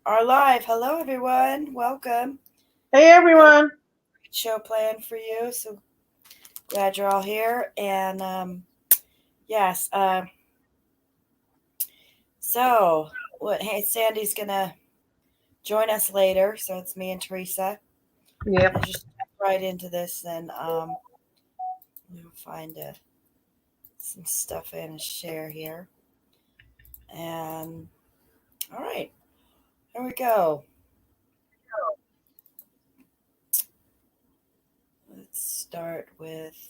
are live. Hello, everyone. Welcome. Hey Got a everyone. great show planned for you. So glad you're all here. And yes, so what? Hey, Sandy's gonna join us later. So it's me and Teresa. Yep. Let's just jump right into this. Then we'll find some stuff in and share here. And all right, here we go. Let's start with.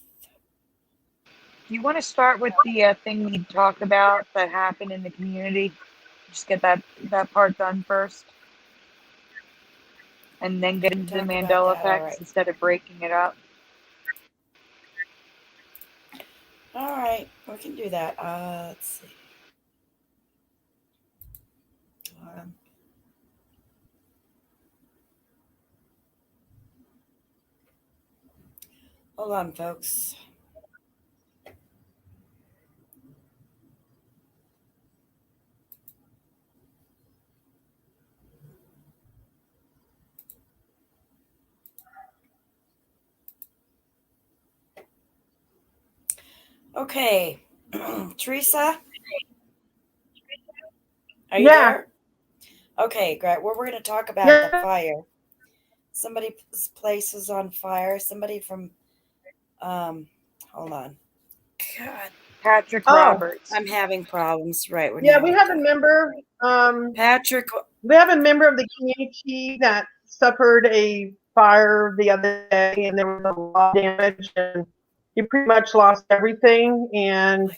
Do you want to start with the thing we talked about that happened in the community? Just get that part done first, and then We get can into the talk about Mandela that. All effects right. instead of breaking it up. All right, we can do that. Let's see. Um, Hold on, folks. Okay, Teresa, are you Yeah. there? Okay, great. Well, we're going to talk about the Yeah. fire. Somebody's place is on fire. Somebody from, um, hold on. God, Patrick Oh, Roberts. I'm having problems right yeah. now We with have a the member. Patrick. We have a member of the community that suffered a fire the other day, and there was a lot of damage, and he pretty much lost everything. And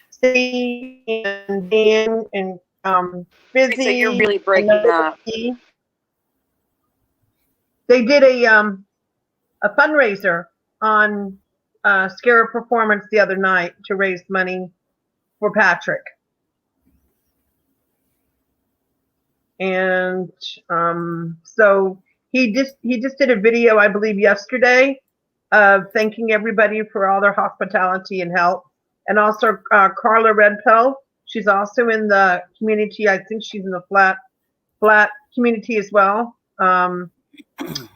Sadie and Dan and So you're Busy really and breaking up. Nobody, they did a fundraiser on Scare Performance the other night to raise money for Patrick. And so he just did a video, I believe, yesterday of thanking everybody for all their hospitality and help, and also Carla Redpill. She's also in the community. I think she's in the flat community as well.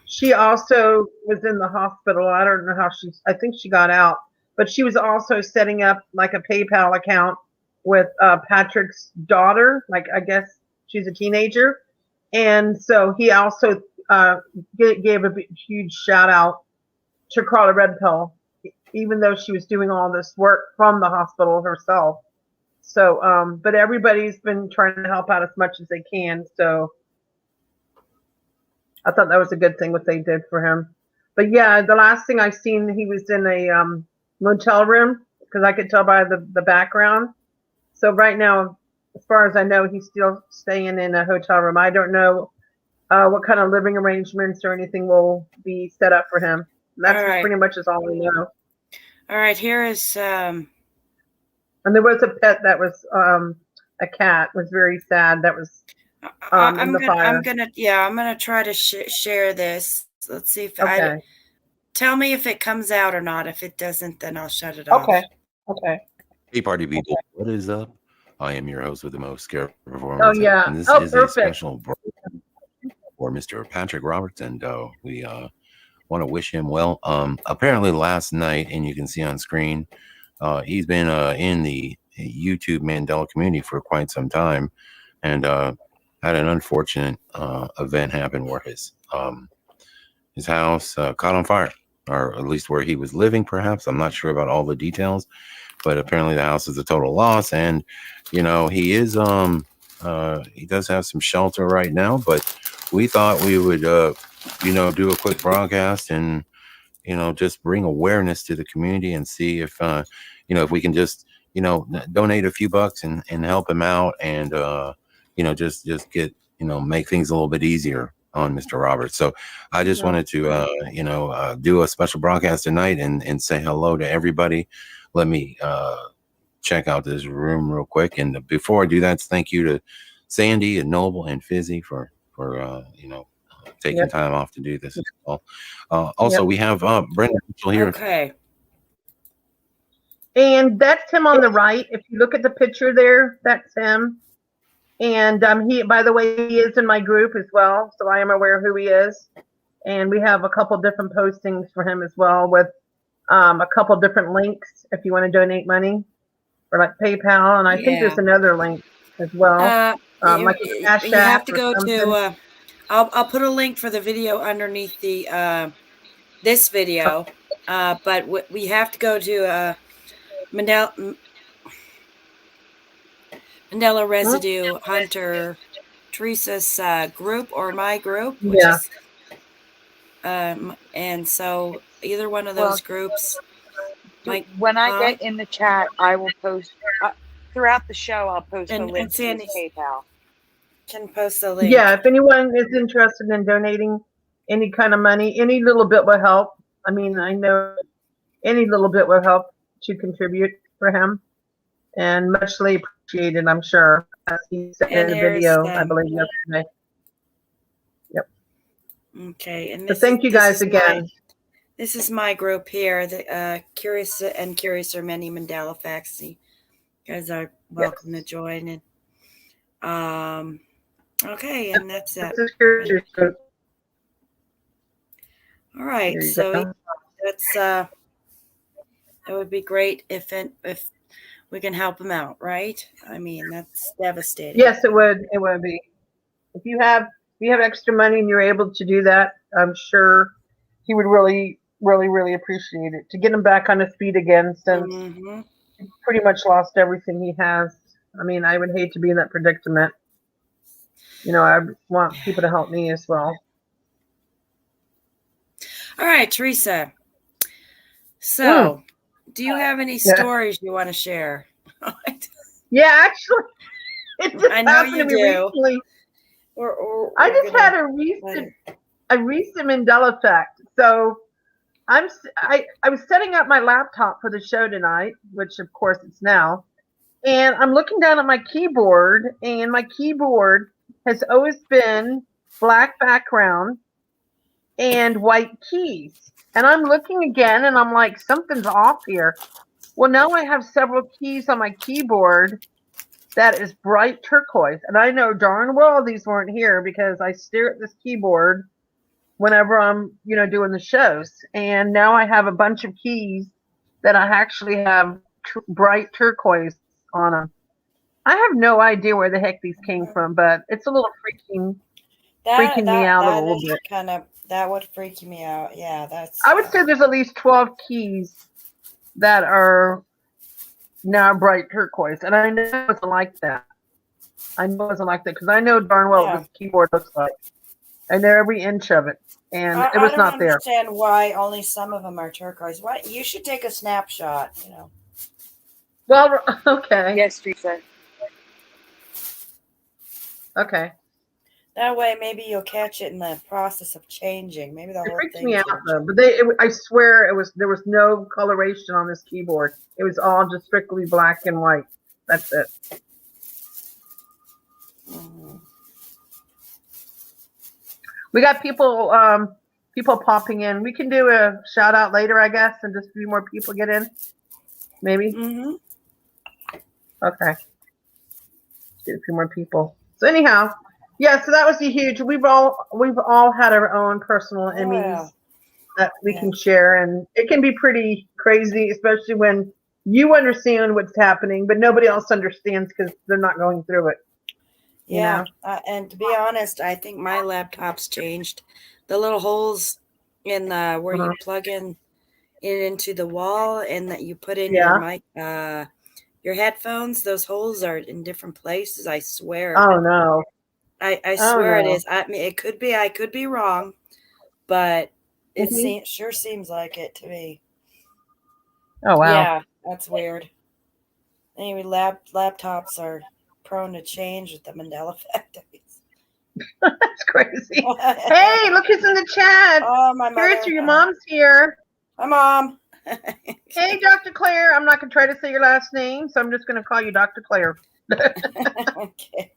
She also was in the hospital. I don't know how she's. I think she got out, but she was also setting up like a PayPal account with Patrick's daughter. Like I guess she's a teenager, and so he also gave a huge shout out to Carla Redpill, even though she was doing all this work from the hospital herself. So, but everybody's been trying to help out as much as they can. So I thought that was a good thing what they did for him. But yeah, the last thing I seen, he was in a motel room because I could tell by the background. So right now, as far as I know, he's still staying in a hotel room. I don't know what kind of living arrangements or anything will be set up for him. All That's right. pretty much is all I know. All right, here is And there was a pet that was a cat. Was very sad. That was in the fire. I'm gonna try to share this. Let's see if I Okay. tell me if it comes out or not. If it doesn't, then I'll shut it Okay. off. Okay. Hey, party people, what is up? I am your host with the most scare Oh performance, yeah. and this Oh, is a perfect. special for Mr. Patrick Roberts, and we want to wish him well. Apparently, last night, and you can see on screen, he's been in the YouTube Mandela community for quite some time, and had an unfortunate event happen where his house caught on fire, or at least where he was living. Perhaps I'm not sure about all the details, but apparently the house is a total loss. And he is he does have some shelter right now, but we thought we would do a quick broadcast and just bring awareness to the community and see if we can just donate a few bucks and help him out, and just get make things a little bit easier on Mr. Roberts. So I just Yeah. wanted to do a special broadcast tonight and say hello to everybody. Let me check out this room real quick, and before I do that, thank you to Sandy and Noble and Fizzy for taking Yep. time off to do this as well. Yep. Also, we have Brenda Mitchell here. Okay. And that's him on the right. If you look at the picture there, that's him. And he, by the way, he is in my group as well, so I am aware who he is. And we have a couple different postings for him as well, with a couple different links if you want to donate money, or like PayPal. And I think there's Yeah. another link as well, like a Cash You have App to or go something. to. I'll put a link for the video underneath the this video, but we have to go to Mandela Hmm? Residue Hunter Teresa's group or my group, which Yeah. is and so either one of Well, those groups might. when I Huh? get in the chat, I will post throughout the show. I'll post a And link to his Sandy PayPal. can post a Yeah, link. if anyone is interested in donating any kind of money, any little bit will help. I mean, I know any little bit will help to contribute for him, and muchly appreciated, I'm sure, as he said And in the here's video, I believe, yesterday. Yep. okay, and So thank you guys again. This is my group here, the Curious and Curiouser many Mandela Effects. You guys are welcome to join. And okay, and that's it. This is Curious Group. All right, There you so go. that's it would be great if we can help him out, right? I mean, that's devastating. Yes, it would. It would be. If you have extra money and you're able to do that, I'm sure he would really, really, really appreciate it, to get him back on his feet again, since Mm-hmm. he pretty much lost everything he has. I mean, I would hate to be in that predicament. You know, I want people to help me as well. All right, Teresa. So, do you have any stories you want to share? Yeah, actually, it just I know happened you to me do. recently. I We're just gonna had a recent Mandela Effect. So I was setting up my laptop for the show tonight, which of course it's now, and I'm looking down at my keyboard, and my keyboard has always been black background and white keys. And I'm looking again, and I'm like, something's off here. Well, now I have several keys on my keyboard that is bright turquoise. And I know darn well these weren't here, because I stare at this keyboard whenever I'm, doing the shows. And now I have a bunch of keys that I actually have bright turquoise on them. I have no idea where the heck these came from, but it's a little freaking me out a little bit. That would freak me out. Yeah, that's. I would say there's at least 12 keys that are now bright turquoise, and I know it wasn't like that. Because I know darn well what this keyboard looks like. I know every inch of it, and it was not there. I don't understand why only some of them are turquoise. Why you should take a snapshot, Well, okay. Yes, Teresa. Okay. That way, maybe you'll catch it in the process of changing. Maybe the whole freaks thing. me out though. But I swear there was no coloration on this keyboard. It was all just strictly black and white. That's it. Mm-hmm. We got people popping in. We can do a shout out later, I guess, and just a few more people get in. Maybe. Mm-hmm. Okay. Let's get a few more people. So anyhow, yeah. So that was a huge. We've all had our own personal Emmys that we can share, and it can be pretty crazy, especially when you understand what's happening, but nobody else understands because they're not going through it. Yeah, and to be honest, I think my laptop's changed. The little holes in where you plug it into the wall, and that you put in your mic, your headphones. Those holes are in different places. I swear. Oh no! I swear it is. I mean, it could be. I could be wrong, but it sure seems like it to me. Oh wow! Yeah, that's weird. Anyway, laptops are prone to change with the Mandela Effect. That's crazy. Hey, look who's in the chat. Oh, my mother. Curious, your mom's here. Hi, Mom. Hey, Dr. Claire. I'm not going to try to say your last name, so I'm just going to call you Dr. Claire. Okay.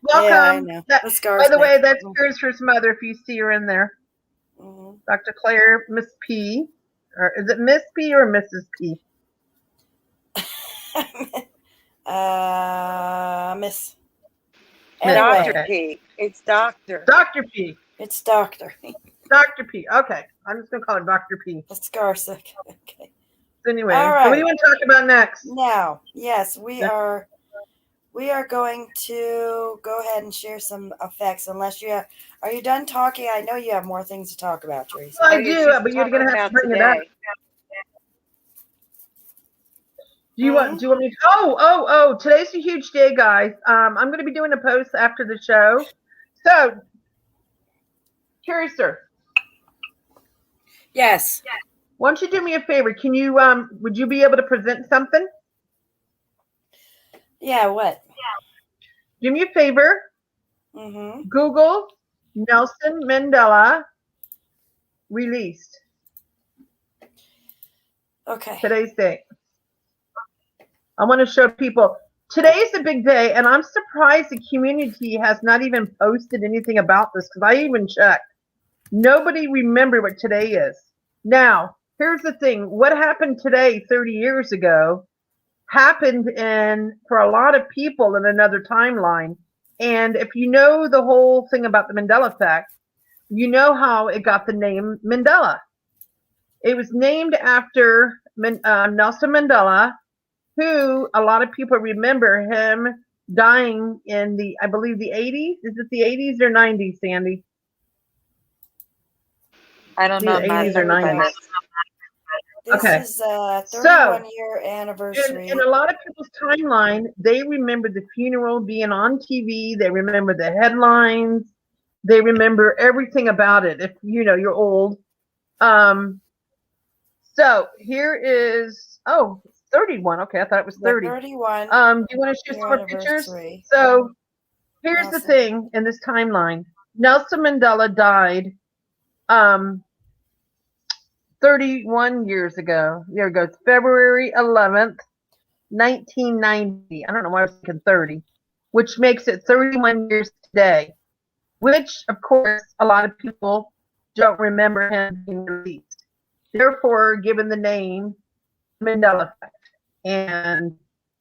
Welcome. Yeah, by the way, that's Curious' mother, if you see her in there. Mm-hmm. Dr. Claire, Miss P. Or is it Miss P or Mrs. P? Miss. Anyway, Dr. P. It's Doctor. Dr. P. it's Doctor. Dr. P. Okay. I'm just going to call her Dr. P. It's Garsick. Okay. So anyway, All so what do right. you want to talk about next? Now, yes, we are going to go ahead and share some effects. Unless you have, are you done talking? I know you have more things to talk about, Teresa. Well, I What are you do, but you're going to have to talking bring about it up. today? Do you want me? Oh! Today's a huge day, guys. I'm going to be doing a post after the show. So, Curiouser, Yes. why don't you do me a favor? Can you would you be able to present something? Yeah. What? Do me a favor. Mm-hmm. Google Nelson Mandela released Okay. today's date. I want to show people today's a big day, and I'm surprised the community has not even posted anything about this because I even checked. Nobody remembered what today is. Now, here's the thing. What happened today 30 years ago happened for a lot of people in another timeline. And if you know the whole thing about the Mandela Effect, you know how it got the name Mandela. It was named after Nelson Mandela, who a lot of people remember him dying in I believe the 80s. Is it the 80s or 90s, Sandy? I don't know. The 80s or 90s. This is a 31-year anniversary. In a lot of people's timeline, they remember the funeral being on TV. They remember the headlines. They remember everything about it. If you're old. So here is 31. Okay, I thought it was 30. 31. Do you want to share some more pictures? So here's the thing in this timeline. Nelson Mandela died 31 years ago. Here it goes. February 11th, 1990. I don't know why I was thinking 30, which makes it 31 years today, which, of course, a lot of people don't remember him being released. Therefore, given the name Mandela Effect. And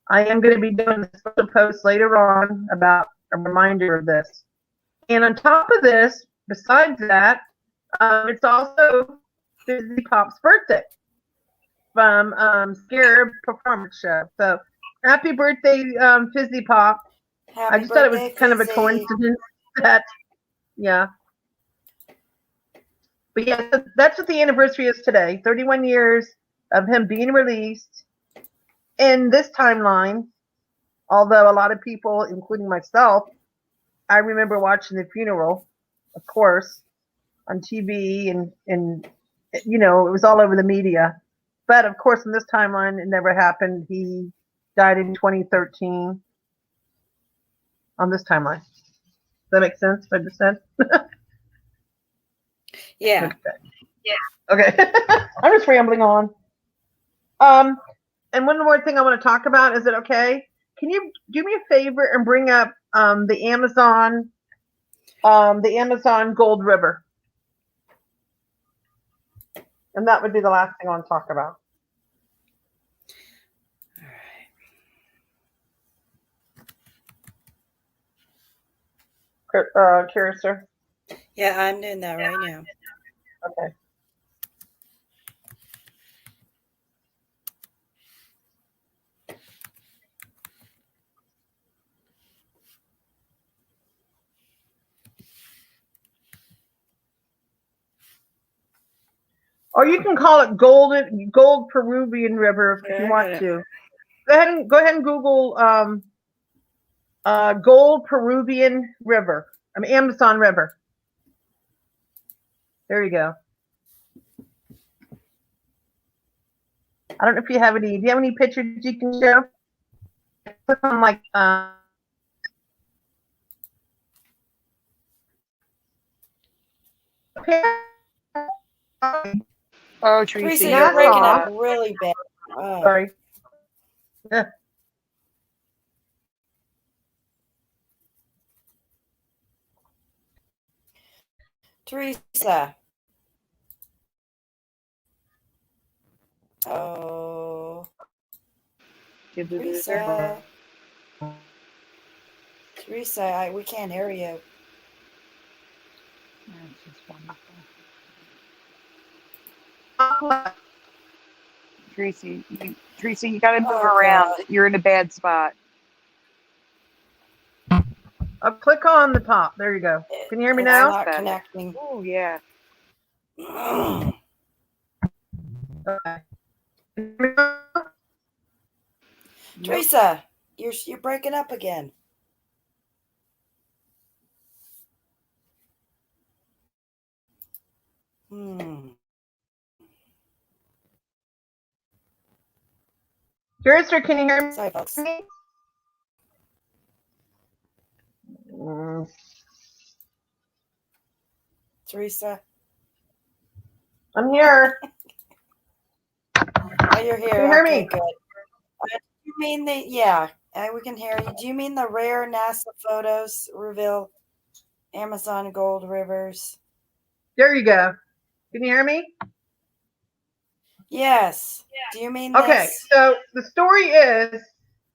I am going to be doing a special post later on about a reminder of this. And on top of this, besides that, it's also Fizzy Pop's birthday from Scarab Performance Show. So happy birthday, Fizzy Pop. I just thought it was kind of a coincidence that, yeah. But yeah, that's what the anniversary is today. 31 years of him being released in this timeline. Although a lot of people, including myself, I remember watching the funeral, of course, on TV and it was all over the media. But of course, in this timeline, it never happened. He died in 2013 on this timeline. Does that make sense? What I just said? Yeah. Okay. I'm just rambling on. And one more thing I want to talk about. Is it okay? Can you do me a favor and bring up the Amazon Gold River? And that would be the last thing I want to talk about. All right. Curiouser? Yeah, I'm doing that right now. Okay. Or you can call it Gold Peruvian River if you want to. Go ahead and Google Gold Peruvian River. Amazon River. There you go. I don't know if you have any. Do you have any pictures you can show? Click on okay. Oh, Teresa, you're breaking up really bad. Oh. Sorry. Teresa. Oh. Teresa. Teresa, we can't hear you. That's just wonderful. Teresa, you got to move Oh, around. God. You're in a bad spot. Click on the top. There you go. Can you hear me It's now? not Better. connecting. Oh, yeah. Okay. Teresa, you're breaking up again. Curious, can you hear me? Sorry, folks. Teresa. I'm here. Oh, you're here. Can you hear Okay, me? good. Do you mean yeah, we can hear you. Do you mean the rare NASA photos reveal Amazon gold rivers? There you go. Can you hear me? Yes. Do you mean Okay, this? so the story is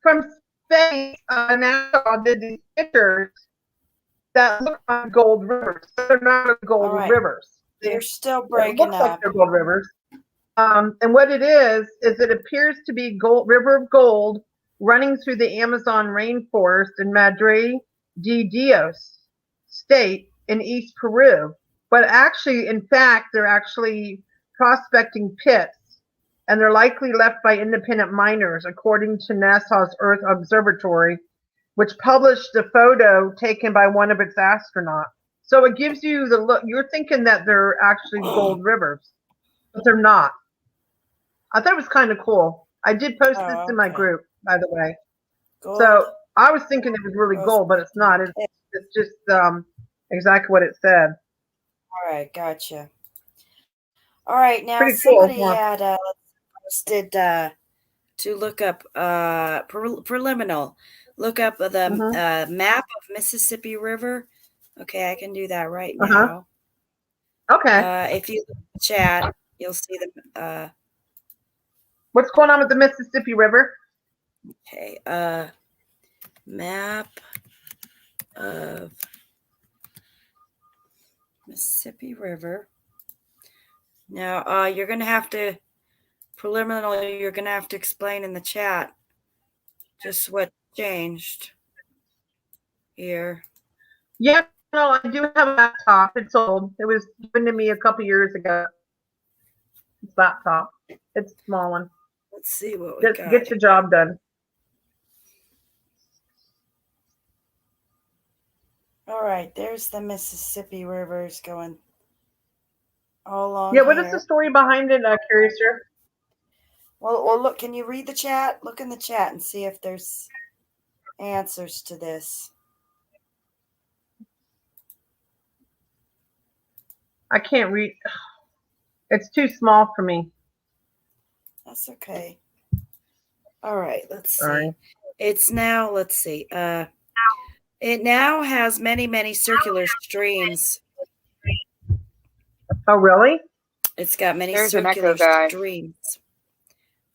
from space, NASA did these pictures that look like gold rivers. They're not gold All right. rivers. You're still It breaking looks like up. they're gold rivers. And what it is it appears to be river of gold running through the Amazon rainforest in Madre de Dios state in East Peru. But actually, in fact, they're actually prospecting pits, and they're likely left by independent miners, according to NASA's Earth Observatory, which published a photo taken by one of its astronauts. So it gives you the look. You're thinking that they're actually gold rivers, but they're not. I thought it was kind of cool. I did post this in my group, by the way. Gold. So I was thinking it was really gold, but it's not. It's just exactly what it said. All right, gotcha. All right, now Pretty somebody cool, had posted to look up preliminary. Look up the map of Mississippi River. Okay, I can do that right now. Okay. If you look at the chat, you'll see the What's going on with the Mississippi River? Okay, map of Mississippi River. Now, you're going to have to preliminarily. You're going to have to explain in the chat just what changed here. Yeah, no, I do have a laptop. It's old. It was given to me a couple years ago. It's laptop. It's a small one. Let's see what we got. Get the job done. All right, there's the Mississippi rivers going all along. Yeah, what is the story behind it, Curiouser? Well, look. Can you read the chat? Look in the chat and see if there's answers to this. I can't read. It's too small for me. That's okay. All right, let's see. Sorry. It's now, let's see. It now has many circular streams. Oh, really? It's got many There's an circular echo guy. streams.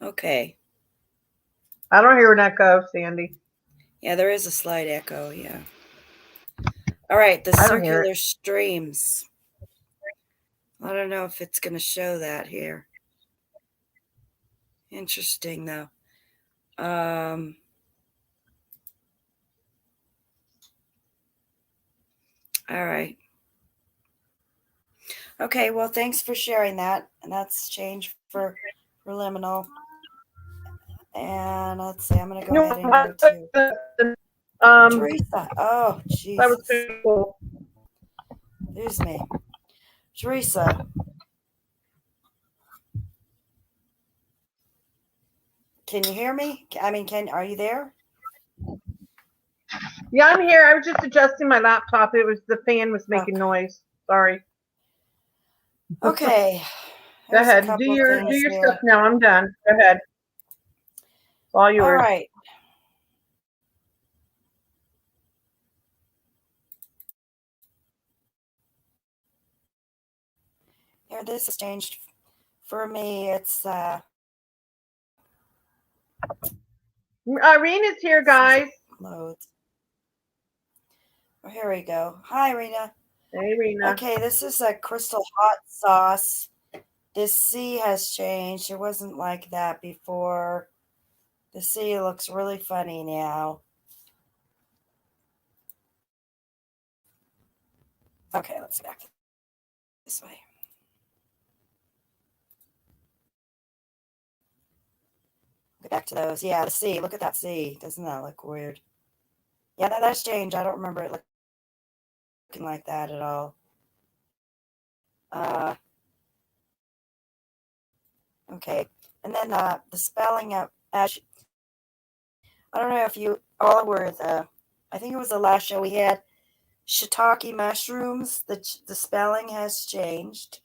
Okay. I don't hear an echo, Sandy. Yeah, there is a slight echo, yeah. All right, the circular streams. I don't know if it's going to show that here. Interesting, though. All right. Okay, well, thanks for sharing that. And that's change for preliminary. And let's see, I'm going to go ahead and go to Teresa. Oh, Jesus. That was pretty cool. Excuse me. Teresa. Can you hear me? I mean, are you there? Yeah, I'm here. I was just adjusting my laptop. The fan was making noise. Sorry. Okay. Go ahead. Do your stuff now. I'm done. Go ahead. It's all yours. All right. Here, this has changed for me. It's Irene is here, guys. Loads. Oh, here we go. Hi, Rena. Hey, Rena. Okay, this is a crystal hot sauce. This sea has changed. It wasn't like that before. The sea looks really funny now. Okay, let's go back this way. Get back to those. Yeah, the sea. Look at that sea. Doesn't that look weird? Yeah, that's changed. I don't remember it looking like that at all. Uh, okay. And then the spelling of ash. I don't know if you all were I think it was the last show we had. Shiitake mushrooms. The spelling has changed.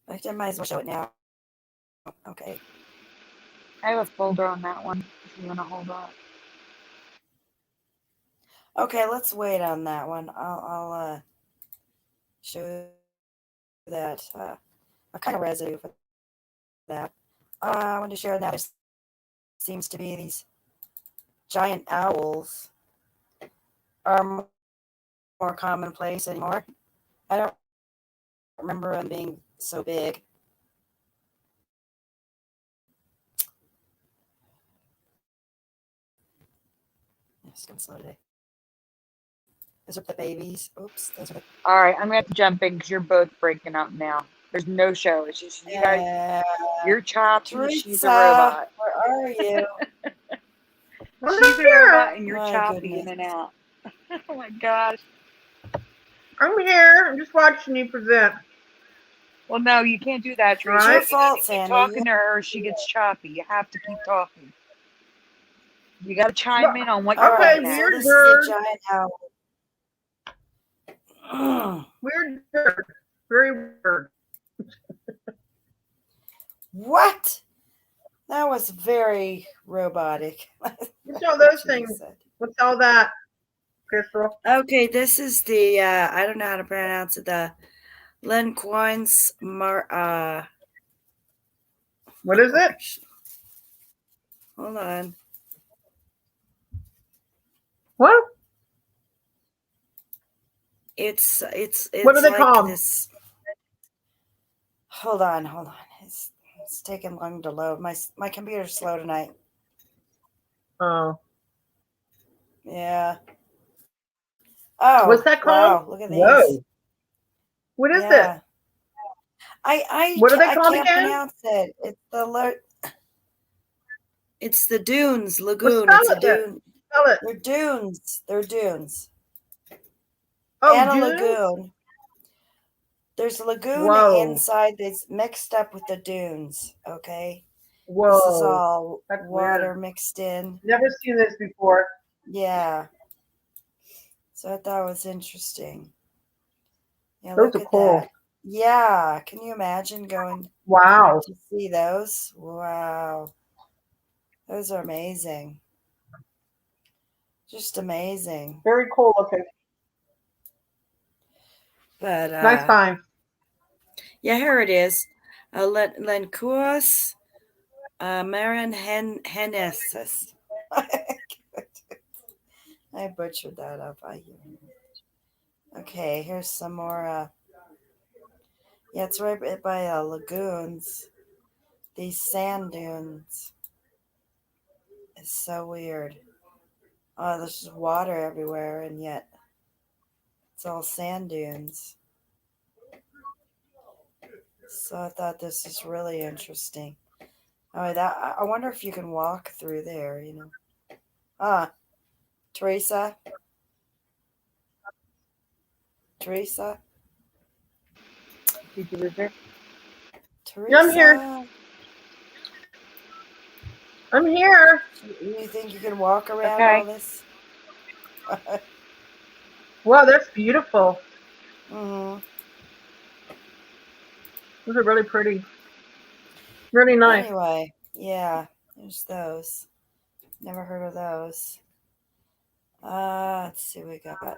I might as well show it now. Okay. I have a folder on that one if you want to hold on. Okay, let's wait on that one. I'll show that a kind of residue for that. I want to share now. There seems to be these giant owls are more commonplace anymore. I don't remember them being so big. It's going slow today. Those are the babies. Oops, those are the. All right, I'm gonna have to jump in because you're both breaking up now. There's no show. It's just you guys. You're choppy. She's a Teresa, robot. where are you? I'm She's a here. robot, and you're My choppy goodness. in and out. Oh my gosh. I'm here. I'm just watching you present. Well, no, you can't do that, All Teresa. It's your right. You got to fault, keep Sandy. talking to her. Or she gets choppy. You have to keep talking. You got to chime Well, in on what All you're okay, right, looking at. so weird this is a bird. giant owl. Weird bird. Very weird. What? That was very robotic. What's all those She things? said. What's all that, Crystal? Okay, this is the I don't know how to pronounce it. The Lencoins What is it? hold on. What? It's What are they like called? this. Hold on. It's taking long to load. My computer's slow tonight. Oh. Yeah. Oh, What's that called? wow, look at these. Whoa. What is it? Yeah. I What are they I called can't again? pronounce it. It's the dunes Well, lagoon. spell It's a it then. dune. Spell it. They're dunes. They're dunes. Oh, And a dunes? lagoon. There's a lagoon Whoa. inside that's mixed up with the dunes. Okay. This is Whoa. all That's weird. water mixed in. Never seen this before. Yeah. So I thought it was interesting. Yeah, Those look are at cool. that. Yeah. Can you imagine going Wow. to see those? Wow. Those are amazing. Just amazing. Very cool looking. But Nice find. yeah, here it is. Lencuas Maranhenensis. I butchered that up. Okay, here's some more. Yeah, it's right by lagoons. These sand dunes. It's so weird. Oh, there's just water everywhere, and yet it's all sand dunes. So I thought this is really interesting. Oh, I wonder if you can walk through there. Teresa, Teresa, Did you lose her? Yeah, I'm here. Teresa. I'm here. You think you can walk around Okay. all this? Wow, that's beautiful. Mm-hmm. Those are really pretty. Really nice. Anyway, yeah, there's those. Never heard of those. Let's see what we got.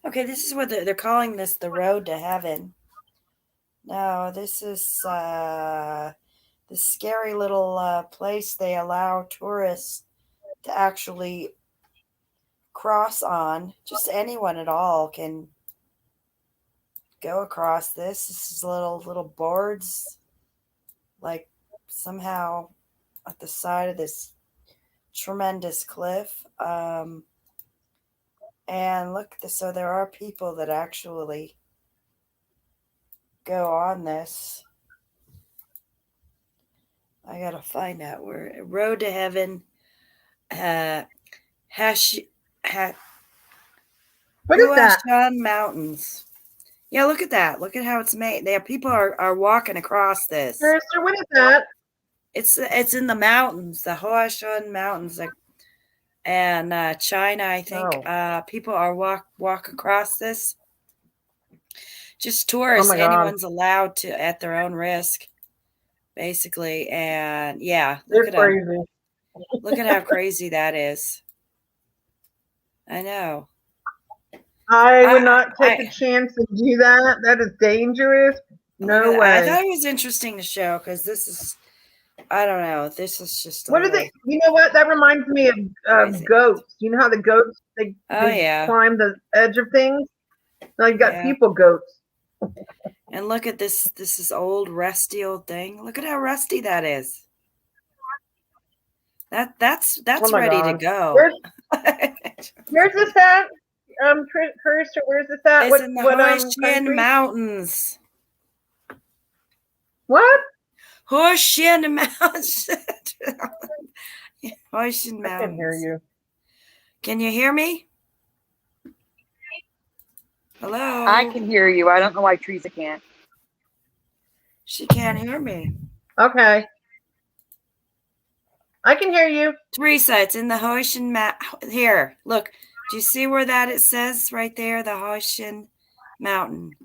Okay, this is what they're calling this the road to heaven. No, this is this scary little place they allow tourists to actually cross on. Just anyone at all can go across this. This is little boards, like somehow at the side of this tremendous cliff. And look, so there are people that actually go on this. I gotta find out where Road to Heaven, Hash, ha, What is that? Huashan Mountains. Yeah, look at that. Look at how it's made. There, people are walking across this. Sister, what is that? It's in the mountains, the Huashan Mountains, and China. I think people are walk across this. Just Oh tourists. my God. Anyone's allowed to at their own risk, basically. And yeah, They're crazy. Look at how crazy that is. I know. I would not take a chance to do that. That is dangerous. No way. I thought it was interesting to show because this is, I don't know. This is just. What are they? You know what? That reminds me of goats. You know how the goats they climb the edge of things. Now you got people goats. And look at this. This is old, rusty old thing. Look at how rusty that is. That's ready to go. Where's this at? Curiouser, where's this at? It's in the Huashan Mountains. What? Huashan Mountains. Huashan Mountains. I can hear you. Can you hear me? Hello? I can hear you. I don't know why Teresa can't. She can't hear me. Okay. I can hear you. Teresa, it's in the Huashan Here, look. Do you see where that it says right there? The Huashan Mountain.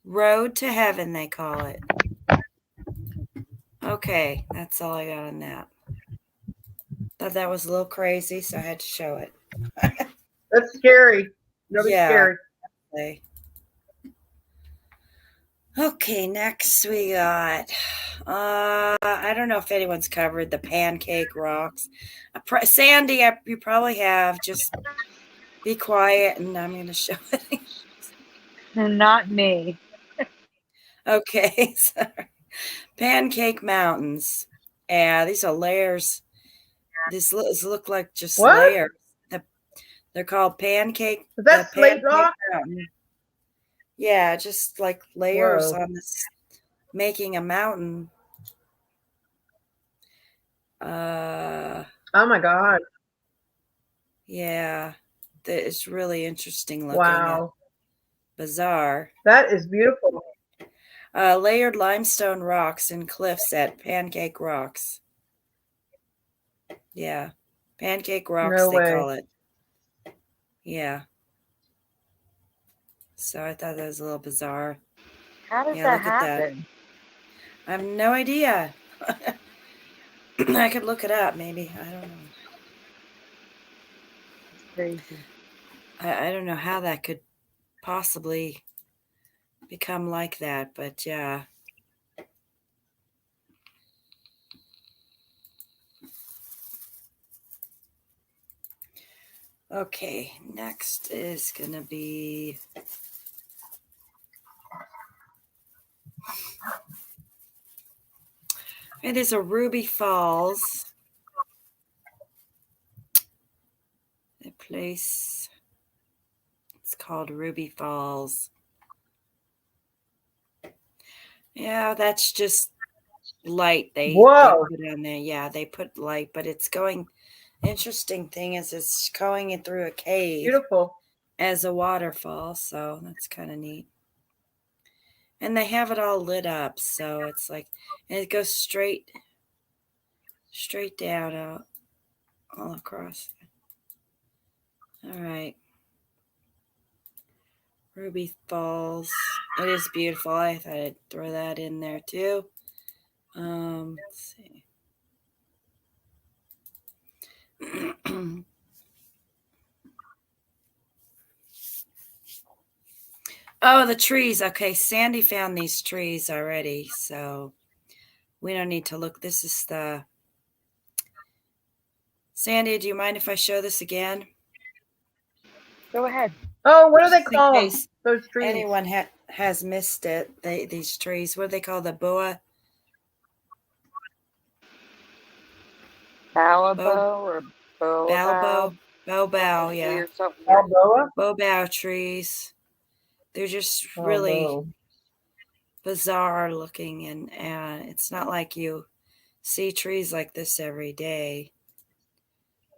Road to Heaven, they call it. Okay, that's all I got on that. Thought that was a little crazy, so I had to show it. That's scary. Really scary. Okay, next we got, I don't know if anyone's covered the Pancake Rocks. Sandy, you probably have. Just be quiet and I'm going to show it. Not me. Okay, sorry. Pancake Mountains. Yeah, these are layers. These look like just layers. They're called Pancake. Is that slate rock? Mountain. Yeah, just like layers on this, making a mountain. Oh my God. Yeah, it's really interesting looking. Wow. Bizarre. That is beautiful. Layered limestone rocks and cliffs at Pancake Rocks. Yeah, Pancake Rocks, No way. they call it. Yeah. So I thought that was a little bizarre. How does that happen? I have no idea. I could look it up, maybe. I don't know. It's crazy. I don't know how that could possibly become like that, but yeah. Okay, next is going to be there's a Ruby Falls. A place, it's called Ruby Falls. Yeah, that's just light they put on there. Yeah, they put light, but it's going. Interesting thing is it's going in through a cave. Beautiful. As a waterfall, so that's kind of neat. And they have it all lit up, so it's like, and it goes straight down all across. All right. Ruby Falls. It is beautiful. I thought I'd throw that in there too. Let's see. Oh, the trees. Okay, Sandy found these trees already, so we don't need to look. This is the Sandy. Do you mind if I show this again? Go ahead. Oh, what do they Just in call case those trees? anyone has missed it. These trees. What do they call the boa? Balabo or Balbo, Boabao, bow, yeah, or something weird. Balboa? bow trees. They're just really Balboa. bizarre looking, and it's not like you see trees like this every day.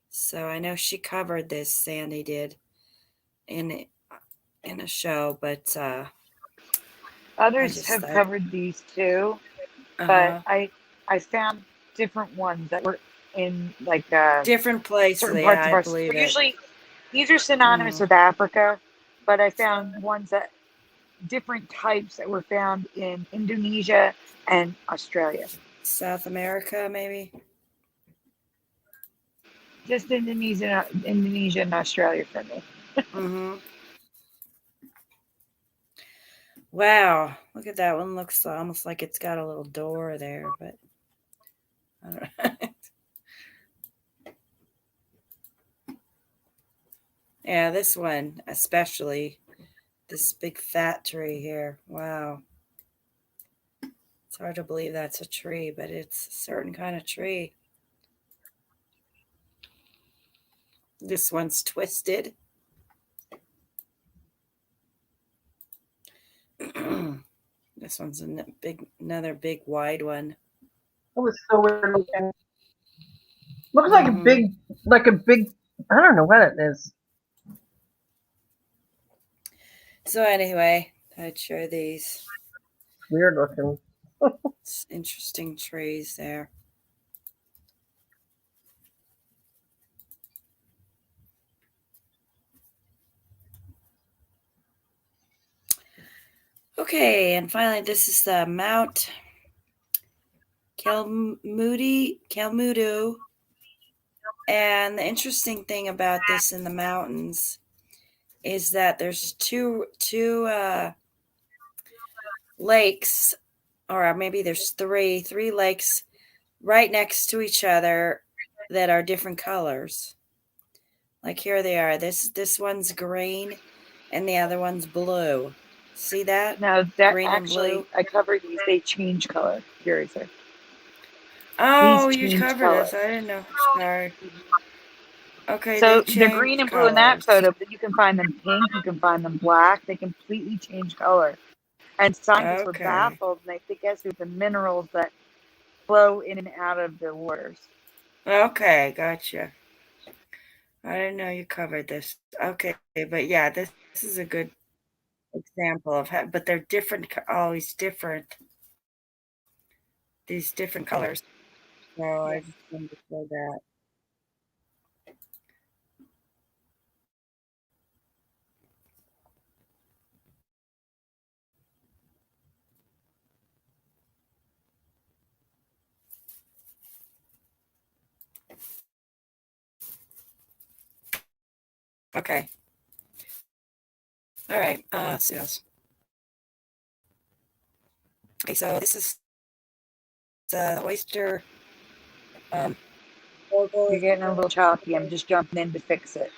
So I know she covered this. Sandy did in in a show, but I Others just have thought, covered these too, but uh-huh, I found different ones that were in like different places. certain Yeah, parts of I our. believe it. Usually, these are synonymous Mm. with Africa, but I found ones that different types that were found in Indonesia and Australia. South America, maybe. Just Indonesia and Australia for me. Mm-hmm. Wow, look at that one. Looks almost like it's got a little door there, but I don't know. Yeah, this one especially. This big fat tree here. Wow. It's hard to believe that's a tree, but it's a certain kind of tree. This one's twisted. This one's another big wide one. It was so weird looking. Looks Hmm. like a big. I don't know what it is. So anyway, I'd show these. Weird looking. It's interesting trees there. Okay, and finally, this is Mount Kelmudu. And the interesting thing about this in the mountains is that there's two lakes, or maybe there's three lakes right next to each other that are different colors. Like here they are. This one's green and the other one's blue. See that? Now that Green and actually, blue. I covered these. They change color. Curious. These Oh, you change covered color. this. I didn't know. Sorry. Okay, they So they're green change and blue in that colors. photo, but you can find them pink, you can find them black. They completely change color. And scientists were Okay. baffled, and they guess with the minerals that flow in and out of the waters. Okay, gotcha. I didn't know you covered this. Okay, but yeah, this is a good example of how, but they're different, always different, these different colors. So I Yes. just wanted to show that. Okay. All right. Sales. Okay, so this is the oyster um, You're logo. getting a little choppy. I'm just jumping in to fix it.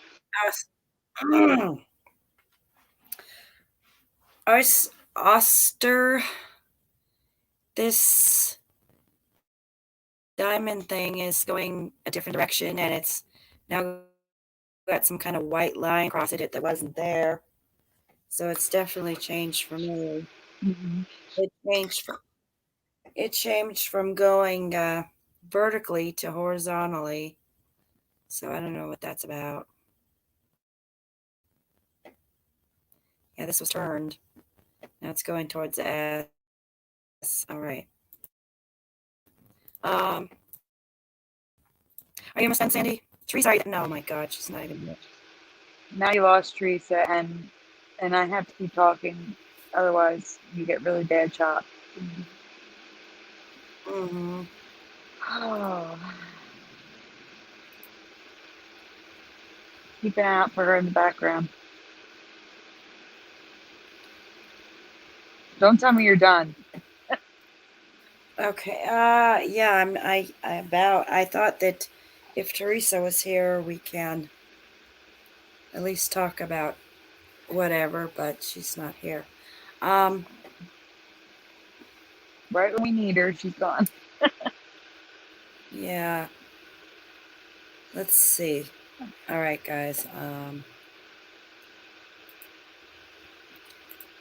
Oster. This diamond thing is going a different direction, and it's now got some kind of white line across it that wasn't there. So it's definitely changed for me. Mm-hmm. It changed from going vertically to horizontally. So I don't know what that's about. Yeah, this was turned. Now it's going towards the S. All right. Um, are you almost done, Sandy? Teresa, are you? No, my God, she's not even. Now you lost Teresa, and I have to keep talking, otherwise you get really bad chop. Keep an eye out for her in the background. Don't tell me you're done. Okay. Yeah. I thought that if Teresa was here, we can at least talk about whatever, but she's not here. Um. Right when we need her, she's gone. Yeah. Let's see. All right, guys.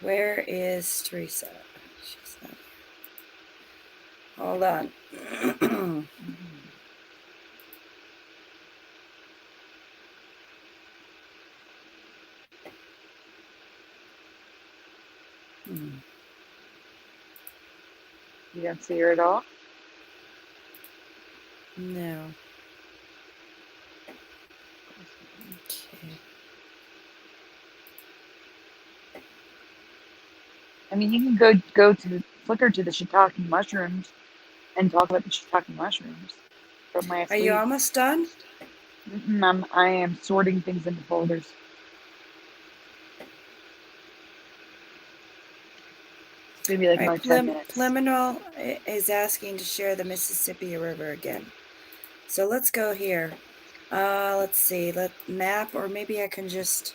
Where is Teresa? She's not here. Hold on. Hmm. You don't see her at all? No. Okay. I mean, you can go to the flicker to the shiitake mushrooms and talk about the shiitake mushrooms from last Are you week. almost done? I am sorting things into folders. It's gonna be like All right. another 10 minutes. Liminal is asking to share the Mississippi River again. So let's go here. Let's see. Let map, or maybe I can just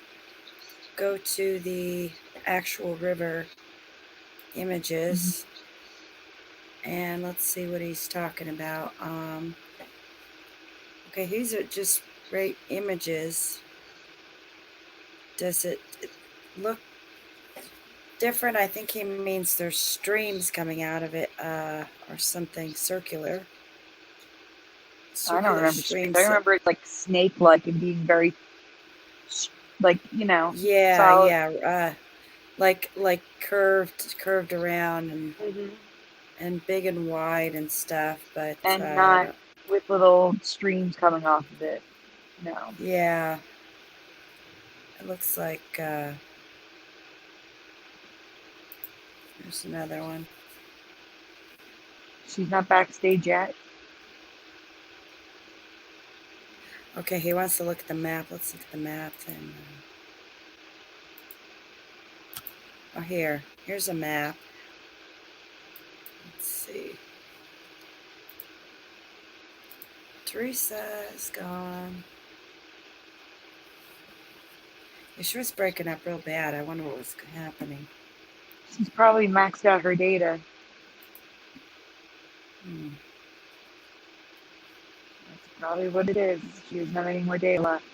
go to the actual river images, and let's see what he's talking about. Okay, these are just great images. Does it look different? I think he means there's streams coming out of it, or something circular. I don't remember. Streams. I remember it like snake-like and being very, like, Yeah, solid. yeah. Like curved around and big and wide and stuff, but And not with little streams coming off of it. No. yeah. It looks like there's another one. She's not backstage yet. Okay, he wants to look at the map. Let's look at the map then. Oh, here's a map. Let's see. Teresa is gone. She was breaking up real bad. I wonder what was happening. She's probably maxed out her data. That's probably what it is. She doesn't have any more data left.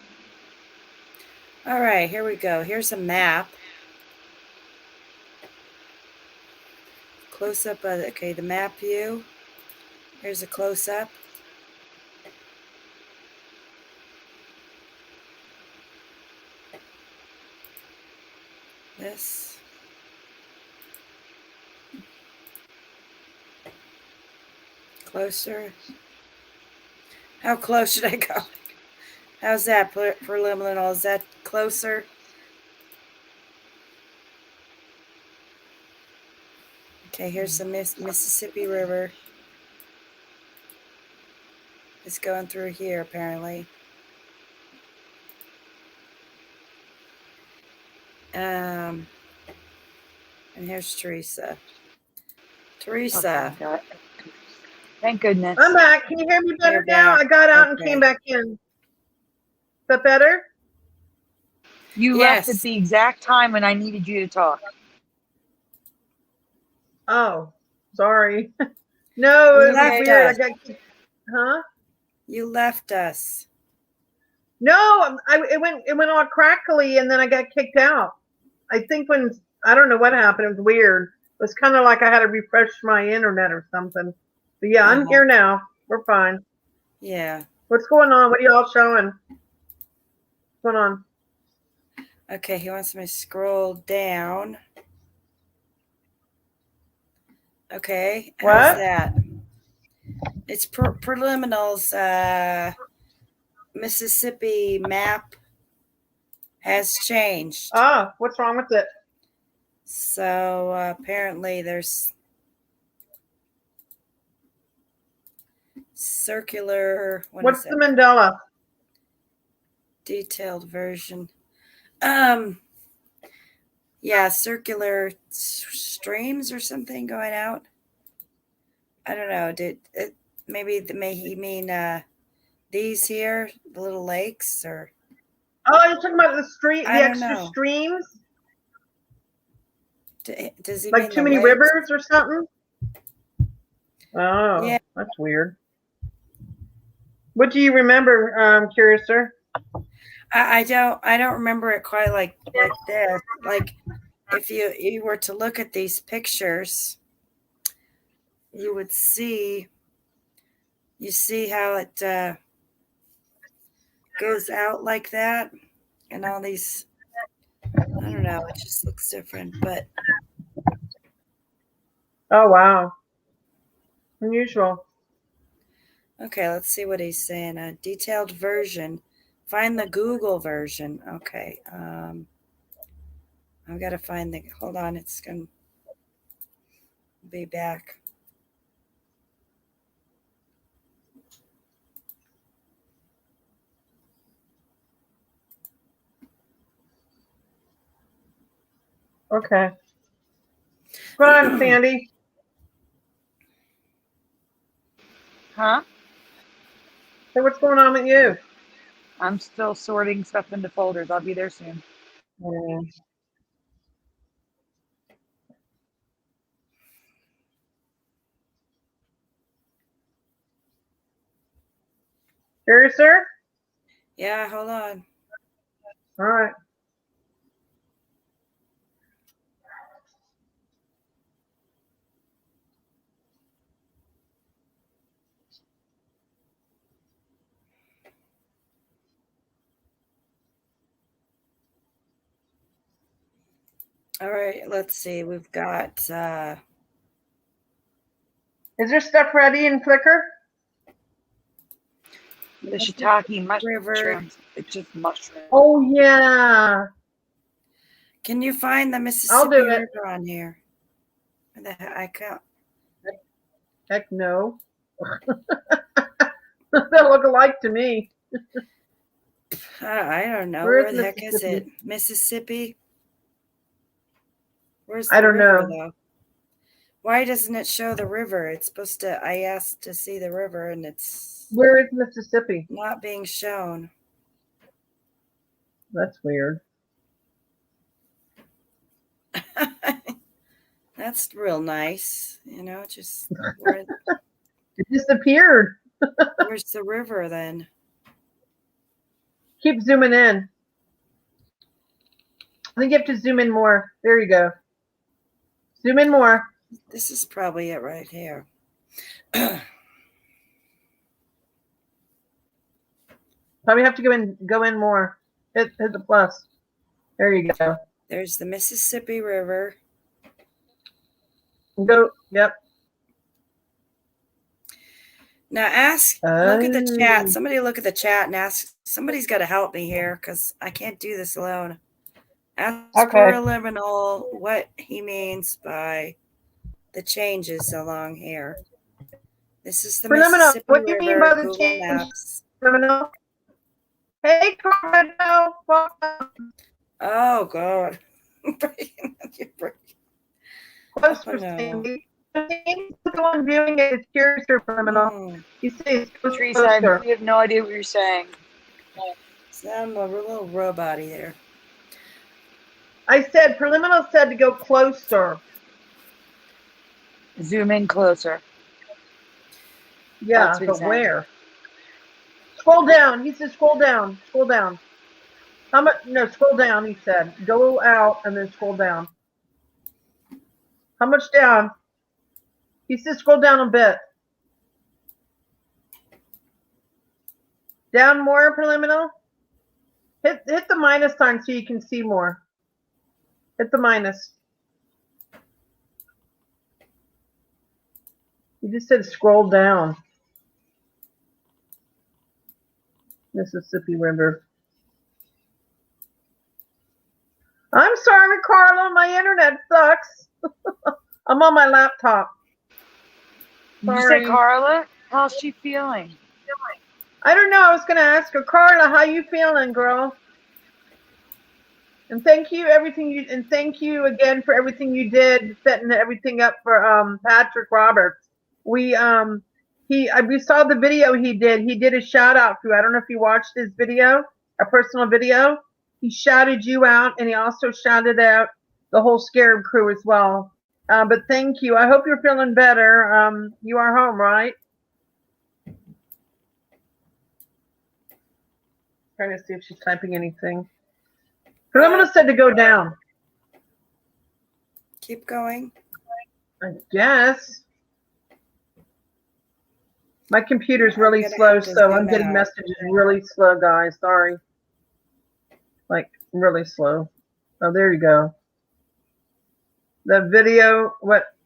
All right, here we go. Here's a map. Close up. Okay, the map view. Here's a close up. This. Closer. How close should I go? How's that preliminary? Is that closer? Okay, here's the Mississippi River. It's going through here, apparently. And here's Teresa. Teresa. Oh, thank goodness. I'm back. Can you hear me better now? I got out and came back in. Is that better? You left at the exact time when I needed you to talk. Oh, sorry. No, it was weird. Huh? You left us. No, it went all crackly, and then I got kicked out. I think I don't know what happened. It was weird. It was kind of like I had to refresh my internet or something. But yeah, I'm here now. We're fine. Yeah. What's going on? What are y'all showing? What's going on? Okay, he wants me to scroll down. Okay. What? How's that? It's preliminals. Mississippi map has changed. Ah, what's wrong with it? So apparently there's circular. What's the Mandela? Detailed version. Yeah, circular streams or something going out. I don't know. Did it maybe may he mean these here, the little lakes, or Oh, you're talking about the stream, I the don't extra know. streams, Does he like mean too the many lakes? rivers or something? Oh, Yeah. that's weird. What do you remember, Curiouser? I don't remember it quite like this. Like if you were to look at these pictures, you would see how it goes out like that, and all these. I don't know. It just looks different, but Oh, wow. Unusual. okay. Let's see what he's saying. A detailed version. Find the Google version. Okay. I've got to find the. Hold on. It's gonna be back. Okay. Go on, Sandy. Huh? Hey, what's going on with you? I'm still sorting stuff into folders. I'll be there soon. Curiouser? Yeah. Hold on. All right. All right. Let's see. We've got. Is there stuff ready in Flickr? The shiitake River. mushrooms. It's just mushrooms. Oh, yeah. Can you find the I'll Mississippi do it. River on here? I can't. Heck no. They look alike to me. I don't know. Where Where is the heck is it? Mississippi? Mississippi? Where's I the don't river, know. though? Why doesn't it show the river? It's supposed to. I asked to see the river, and it's Where is Mississippi? not being shown. That's weird. That's real nice. You know, just where's It disappeared. the river then? Keep zooming in. I think you have to zoom in more. There you go. Zoom in more. This is probably it right here. Probably have to go in more. Hit the plus. There you go. There's the Mississippi River. Go. Yep. Now look at the chat. Somebody look at the chat and ask. Somebody's got to help me here because I can't do this alone. Ask Preliminal what he means by the changes along here. This is the Mississippi what do you River. mean by the Google change? Maps. Preliminal. Hey, Carmen. Welcome. Oh God. Close for Sandy. The one viewing it is curious or Preliminal. You say it's Teresa, I have no idea what you're saying. I'm a little robot-y there. I said, Preliminal said to go closer. Zoom in closer. Yeah, but where? Scroll down. He said scroll down. Scroll down. How much? No, scroll down, he said. Go out and then scroll down. How much down? He said scroll down a bit. Down more, Preliminal? Hit the minus sign so you can see more. Hit the minus. You just said scroll down. Mississippi River. I'm sorry, Carla. My internet sucks. I'm on my laptop. Did you say Carla? How's she feeling? I don't know. I was going to ask her, Carla, how you feeling, girl? And thank you thank you again for everything you did, setting everything up for Patrick Roberts. We we saw the video he did. He did a shout out for you. I don't know if you watched his video, a personal video. He shouted you out, and he also shouted out the whole Scarab crew as well. But thank you. I hope you're feeling better. You are home, right? Trying to see if she's typing anything. Preliminary said to go down. Keep going. I guess. My computer's really gonna slow, have to so I'm zoom getting out. messages really slow, guys. Sorry. Like, really slow. Oh, there you go. The video,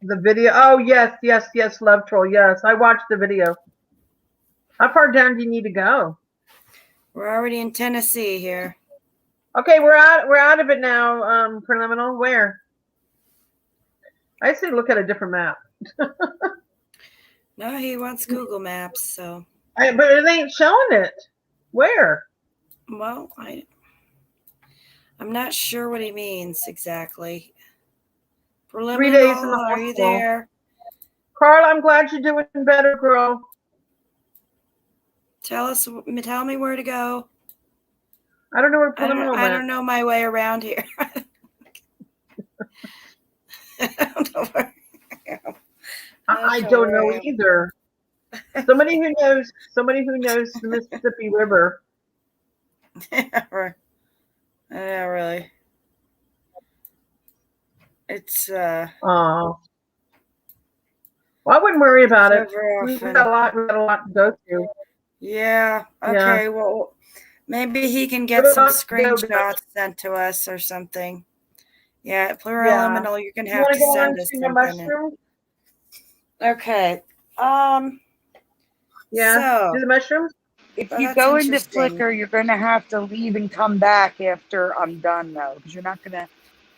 the video? Oh, yes, Love Troll. Yes, I watched the video. How far down do you need to go? We're already in Tennessee here. Okay, we're out of it now, Preliminal. Where? I say look at a different map. No, he wants Google Maps, so. But it ain't showing it. Where? Well, I'm not sure what he means exactly. 3 days in the Are you hospital. there? Carla, I'm glad you're doing better, girl. Tell me where to go. I don't know where Preliminal went. I don't know my way around here. I don't know where I am. I don't know either. Somebody who knows the Mississippi River. Yeah, really. It's Oh. Well, I wouldn't worry about it. we got a lot to go through. Yeah. Okay. Yeah. Well, maybe he can get some screenshots sent to us or something. Yeah, Pluraliminal, you're gonna have to send us something. Okay. Yeah. So, do the mushrooms? If you go into Flickr, you're going to have to leave and come back after I'm done, though, because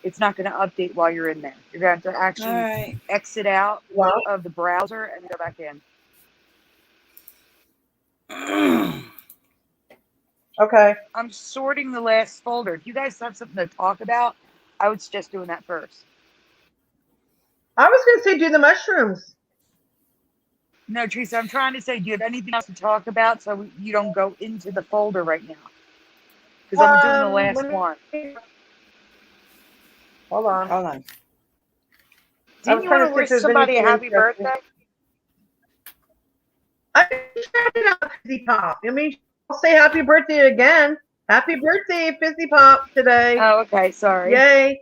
it's not going to update while you're in there. You're going to have to actually exit out of the browser and go back in. Okay. I'm sorting the last folder. If you guys have something to talk about, I would suggest doing that first. I was going to say do the mushrooms. No, Teresa, I'm trying to say, do you have anything else to talk about so you don't go into the folder right now? Because I'm doing the last one. Hold on. Didn't you want to wish somebody a happy birthday? I shouted out Fizzy Pop. I mean, I'll say happy birthday again. Happy birthday, Fizzy Pop, today. Oh, okay. Sorry. Yay.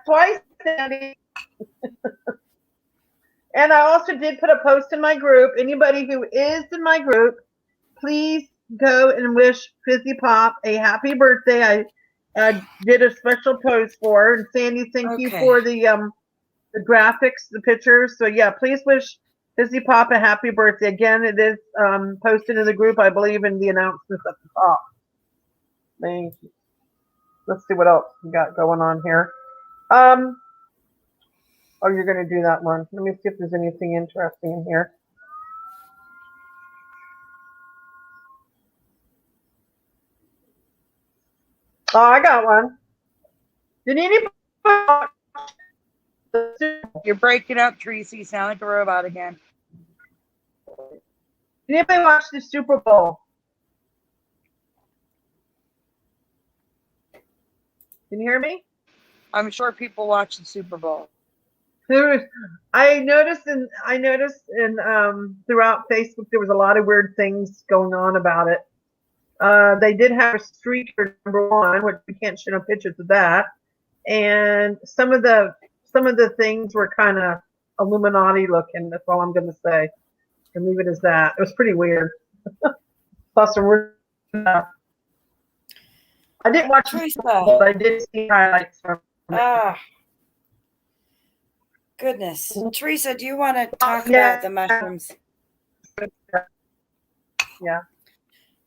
Twice, Sandy. And I also did put a post in my group. Anybody who is in my group, please go and wish Fizzy Pop a happy birthday. I did a special post for her. And Sandy, thank you for the graphics, the pictures. So yeah, please wish Fizzy Pop a happy birthday. Again, it is posted in the group, I believe, in the announcements at the top. Thank you. Let's see what else we got going on here. Oh, you're going to do that one. Let me see if there's anything interesting in here. Oh, I got one. Did anybody? You're breaking up, Tracy. You sound like a robot again. Did anybody watch the Super Bowl? Can you hear me? I'm sure people watch the Super Bowl. I noticed in throughout Facebook there was a lot of weird things going on about it. They did have a streaker #1, which we can't show no pictures of that, and some of the things were kind of Illuminati looking. That's all I'm going to say, and leave it as that. It was pretty weird. Plus, some weird stuff. I didn't watch the but I did see highlights from it. Goodness. Teresa, do you want to talk about the mushrooms? Yeah.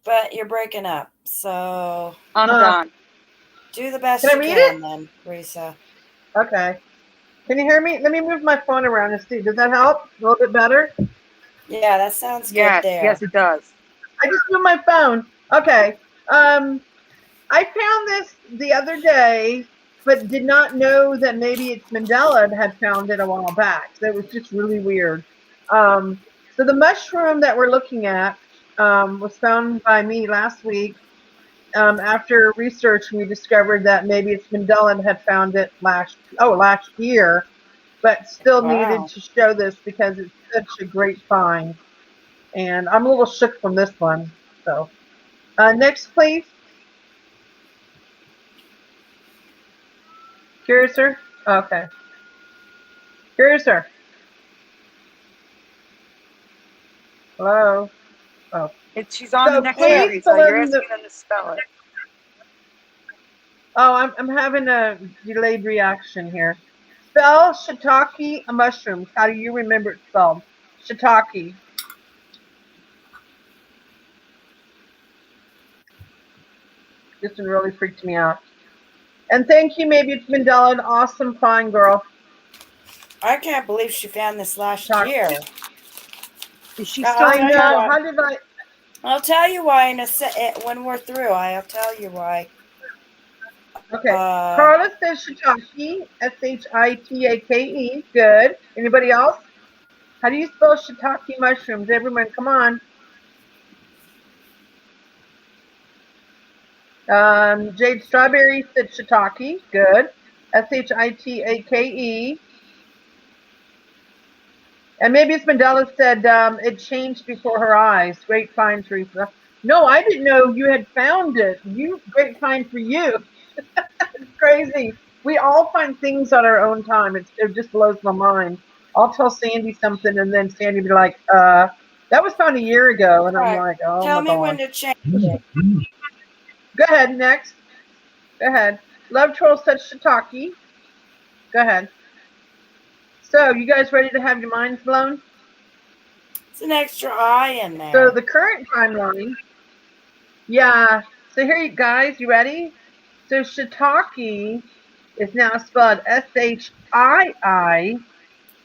But you're breaking up, so I'm done. Do the best you can then, Teresa. Okay. Can you hear me? Let me move my phone around and see. Does that help? A little bit better? Yeah, that sounds good there. Yes, it does. I just moved my phone. Okay. I found this the other day, but did not know that maybe it's Mandela had found it a while back. So it was just really weird. So the mushroom that we're looking at was found by me last week. After research, we discovered that maybe it's Mandela had found it last year, but still needed Wow. to show this because it's such a great find. And I'm a little shook from this one. So next, please. Curiouser? Okay. Curiouser. Hello? Oh. She's on the So next please one, fill Lisa. You're in the. asking them to spell it. Oh, I'm having a delayed reaction here. Spell shiitake mushrooms. How do you remember it spelled? Shiitake. This one really freaked me out. And thank you. Maybe it's Mandela, an awesome fine girl. I can't believe she found this last Shiitake. year. Is she I'll still I tell in you know. why. How did I? I'll tell you why when we're through. I'll tell you why. Okay. Carla says shiitake. Shitake. Good. Anybody else? How do you spell shiitake mushrooms? Everyone, come on. Jade Strawberry said shiitake. Good. Shitake. And maybe it's Mandela said it changed before her eyes. Great find, Teresa. No, I didn't know you had found it. Great find for you. It's crazy. We all find things on our own time. It just blows my mind. I'll tell Sandy something, and then Sandy will be like, that was found a year ago. And I'm right. like, oh Tell my me God. when to change it. Go ahead, next. Go ahead. Love Troll said shiitake. Go ahead. So, you guys ready to have your minds blown? It's an extra I in there. So, the current timeline. Yeah. So, here you guys, you ready? So, shiitake is now spelled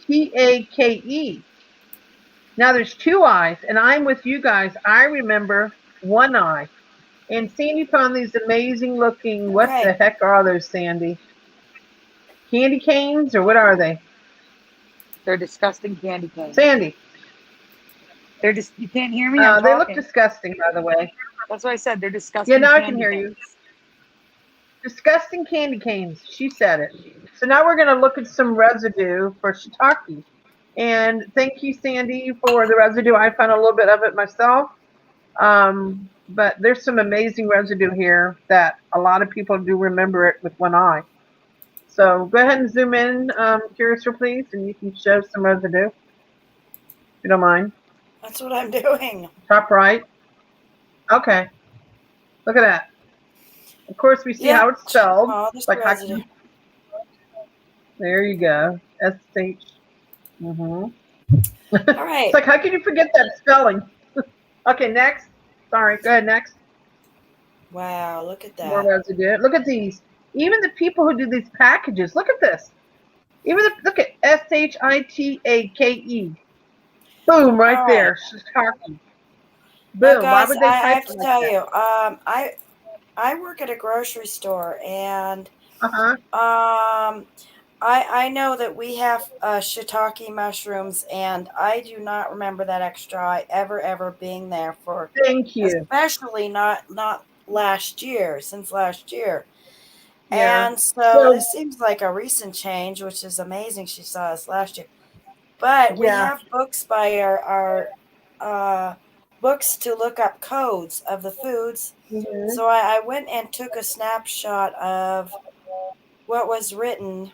Shiiitake. Now, there's two I's, and I'm with you guys. I remember one I. And Sandy found these amazing looking, what the heck are those, Sandy? Candy canes, or what are they? They're disgusting candy canes. Sandy. They're just, you can't hear me? I'm They look talking. disgusting, by the way. That's what I said. They're disgusting. Yeah, now I candy can hear canes. you. Disgusting candy canes. She said it. So now we're going to look at some residue for shiitake. And thank you, Sandy, for the residue. I found a little bit of it myself. But there's some amazing residue here that a lot of people do remember it with one eye. So go ahead and zoom in, Curiouser, please, and you can show some residue, if you don't mind. That's what I'm doing. Top right. Okay. Look at that. Of course, we see how it's spelled. Oh, this Like residue. There you go. SH. Mm-hmm. All right. It's like, how can you forget that spelling? Okay, next. Sorry, go ahead, next. Wow, look at that. More residue. Look at these. Even the people who do these packages, look at this. Look at Shitake. Boom, right there. Shiitake. Boom. Now, guys, Why would they I type have to like tell that? you, I work at a grocery store, and I know that we have shiitake mushrooms, and I do not remember that extra I ever being there for. Thank you. Especially not since last year. Yeah. And so this seems like a recent change, which is amazing. She saw us last year, but we have books by our books to look up codes of the foods. Mm-hmm. So I went and took a snapshot of what was written.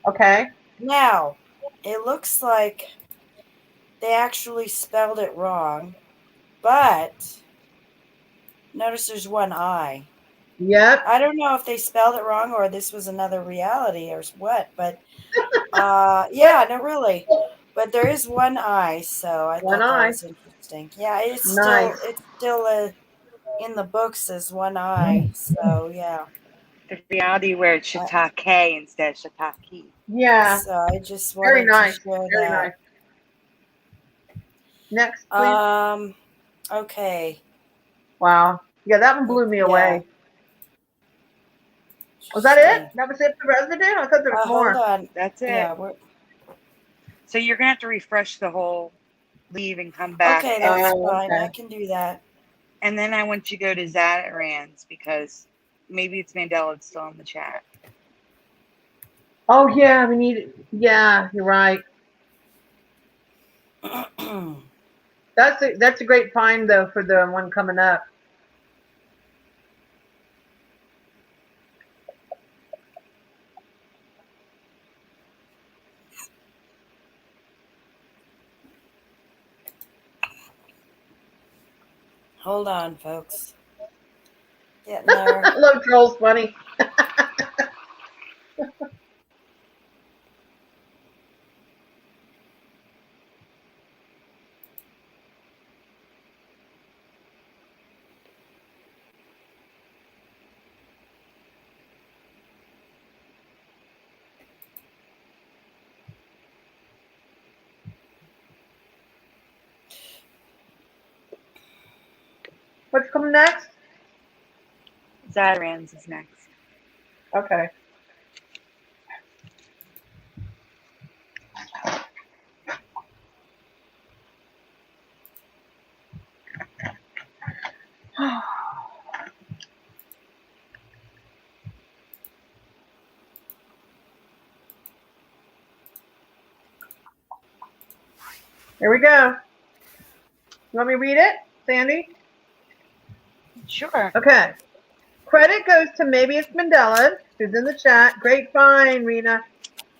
Okay. Now, it looks like they actually spelled it wrong, but notice there's one I. Yep. I don't know if they spelled it wrong or this was another reality or what, but yeah, no, really. But there is one I, so I thought that was interesting. Yeah, it's still in the books as one I, so yeah. The reality where it's shiitake instead of shiitake. Yeah. So I just wanted to share Very that. nice. Next, please. Okay. Wow. Yeah, that one blew me away. Was that it? That was it for residue? I thought there was more. Hold on. That's it. Yeah. So you're going to have to refresh the whole leave and come back. Okay, that's fine. Okay. I can do that. And then I want you to go to Zatarans because maybe it's Mandela that's still in the chat. Oh yeah, we need. Yeah, you're right. That's a great find though for the one coming up. Hold on, folks. Getting there. Love trolls funny. What's coming next? Zatarans is next. Okay. Here we go. You want me to read it, Sandy? Sure. Okay. Credit goes to maybe it's Mandela, who's in the chat. Great find, Rena.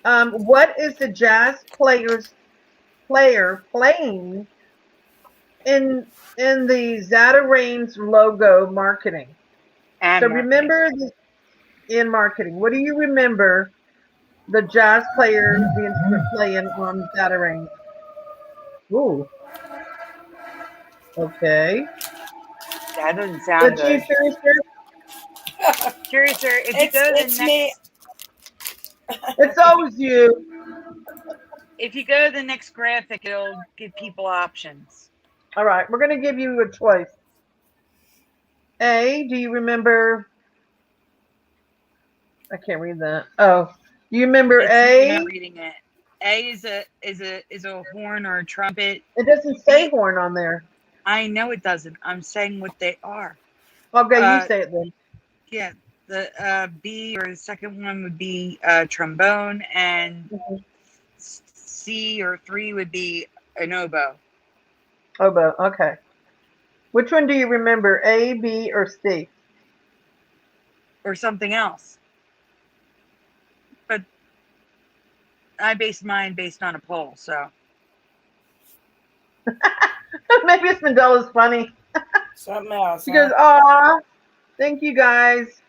What is the jazz player playing in the Zatarain's logo marketing? And So marketing. remember in marketing, what do you remember the jazz player, the instrument playing on Zatarain? Ooh. Okay. That doesn't sound good. Curiouser, if you go to the It's next, me. It's always you. if you go to the next graphic, it'll give people options. All right, we're going to give you a choice. A, do you remember? I can't read that. Oh, do you remember A? You're not reading it. A is a horn or a trumpet. It doesn't say horn on there. I know it doesn't. I'm saying what they are. Okay, you say it then. Yeah, the B or the second one would be trombone, and C or 3 would be an oboe. Oboe. Okay. Which one do you remember? A, B, or C? Or something else. But I based mine based on a poll, so. Maybe it's Mandela's funny. Something else. She goes, aw, thank you guys.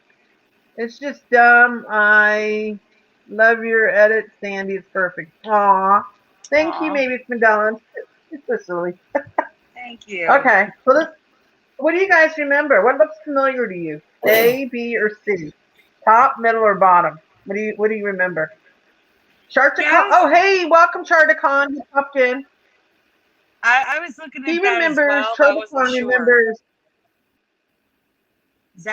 It's just dumb. I love your edit, Sandy. It's perfect. Aw. Thank you, maybe it's Mandela. It's so silly. Thank you. Okay. So what do you guys remember? What looks familiar to you? A, B, or C? Top, middle, or bottom? What do you remember? Charticon. Yes. Oh, hey, welcome, Charticon. You popped in. I was looking at He that remembers. as well. Charticon remembers. No,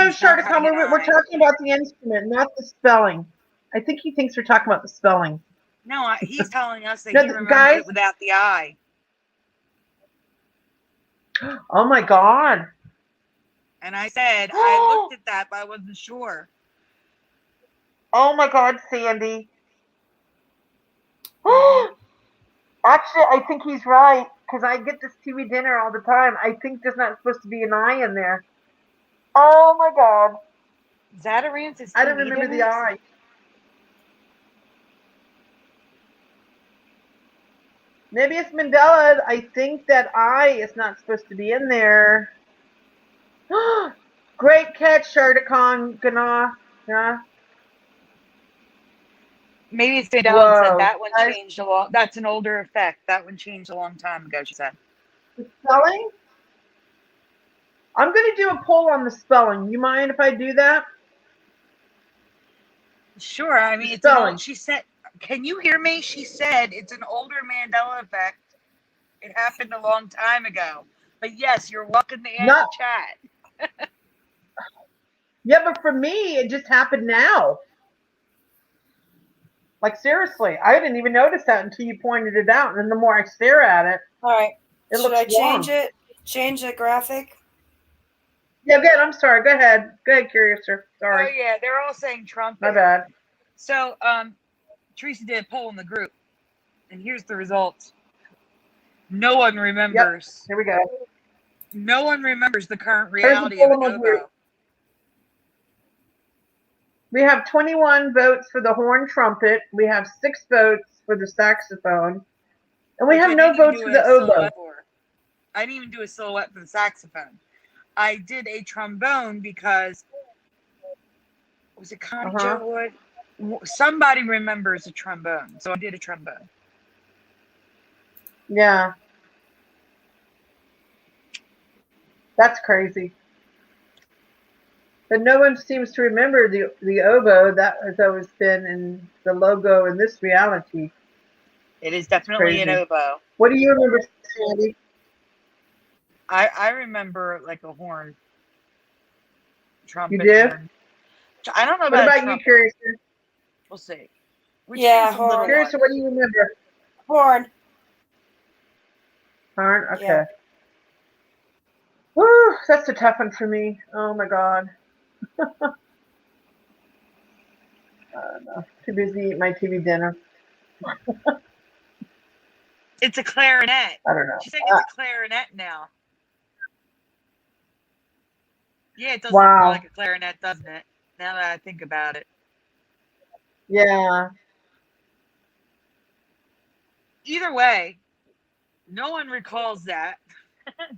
Charticon. We're talking about the instrument, not the spelling. I think he thinks we're talking about the spelling. No, he's telling us that No, he remembers guys, it without the I. Oh my God. And I said, I looked at that, but I wasn't sure. Oh my God, Sandy. Actually, I think he's right, because I get this TV dinner all the time. I think there's not supposed to be an I in there. Oh my God. Zatarans is I don't remember the I. Maybe it's Mandela. I think that I is not supposed to be in there. Great catch, Charticon. Gana. Yeah. Maybe it's Mandela said that one changed a lot. That's an older effect. That one changed a long time ago, she said. The spelling? I'm going to do a poll on the spelling. You mind if I do that? Sure. I mean, it's an old, she said, can you hear me? She said it's an older Mandela effect. It happened a long time ago. But yes, you're welcome to answer chat. Yeah, but for me, it just happened now. Like, seriously, I didn't even notice that until you pointed it out. And then the more I stare at it, All right. it Should looks I change wrong. it? Change the graphic? Yeah, good. I'm sorry. Go ahead. Go ahead, Curiouser. Sorry. Oh yeah, they're all saying trumpet. My bad. So Teresa did a poll in the group, and here's the results. No one remembers. Yep. Here we go. No one remembers the current Here's the reality of an poll oboe. We have 21 votes for the horn trumpet. We have 6 votes for the saxophone. And we Which have I no didn't even votes do for a the oboe. silhouette for. I didn't even do a silhouette for the saxophone. I did a trombone because, was it Connie Jo Wood? Somebody remembers a trombone, so I did a trombone. Yeah. That's crazy. But no one seems to remember the oboe that has always been in the logo in this reality. It is definitely an oboe. What do you remember, Sandy? I remember like a horn. Trumpet. You do? Horn. I don't know what about you, Curiouser? We'll see. horn. Curiouser, what do you remember? Horn. Horn? Okay. Yeah. Woo, that's a tough one for me. Oh my God. I don't know. Too busy eating my TV dinner. It's a clarinet. I don't know. She's saying it's a clarinet now. Yeah, it does look more like a clarinet, doesn't it? Now that I think about it. Yeah. Either way, no one recalls that.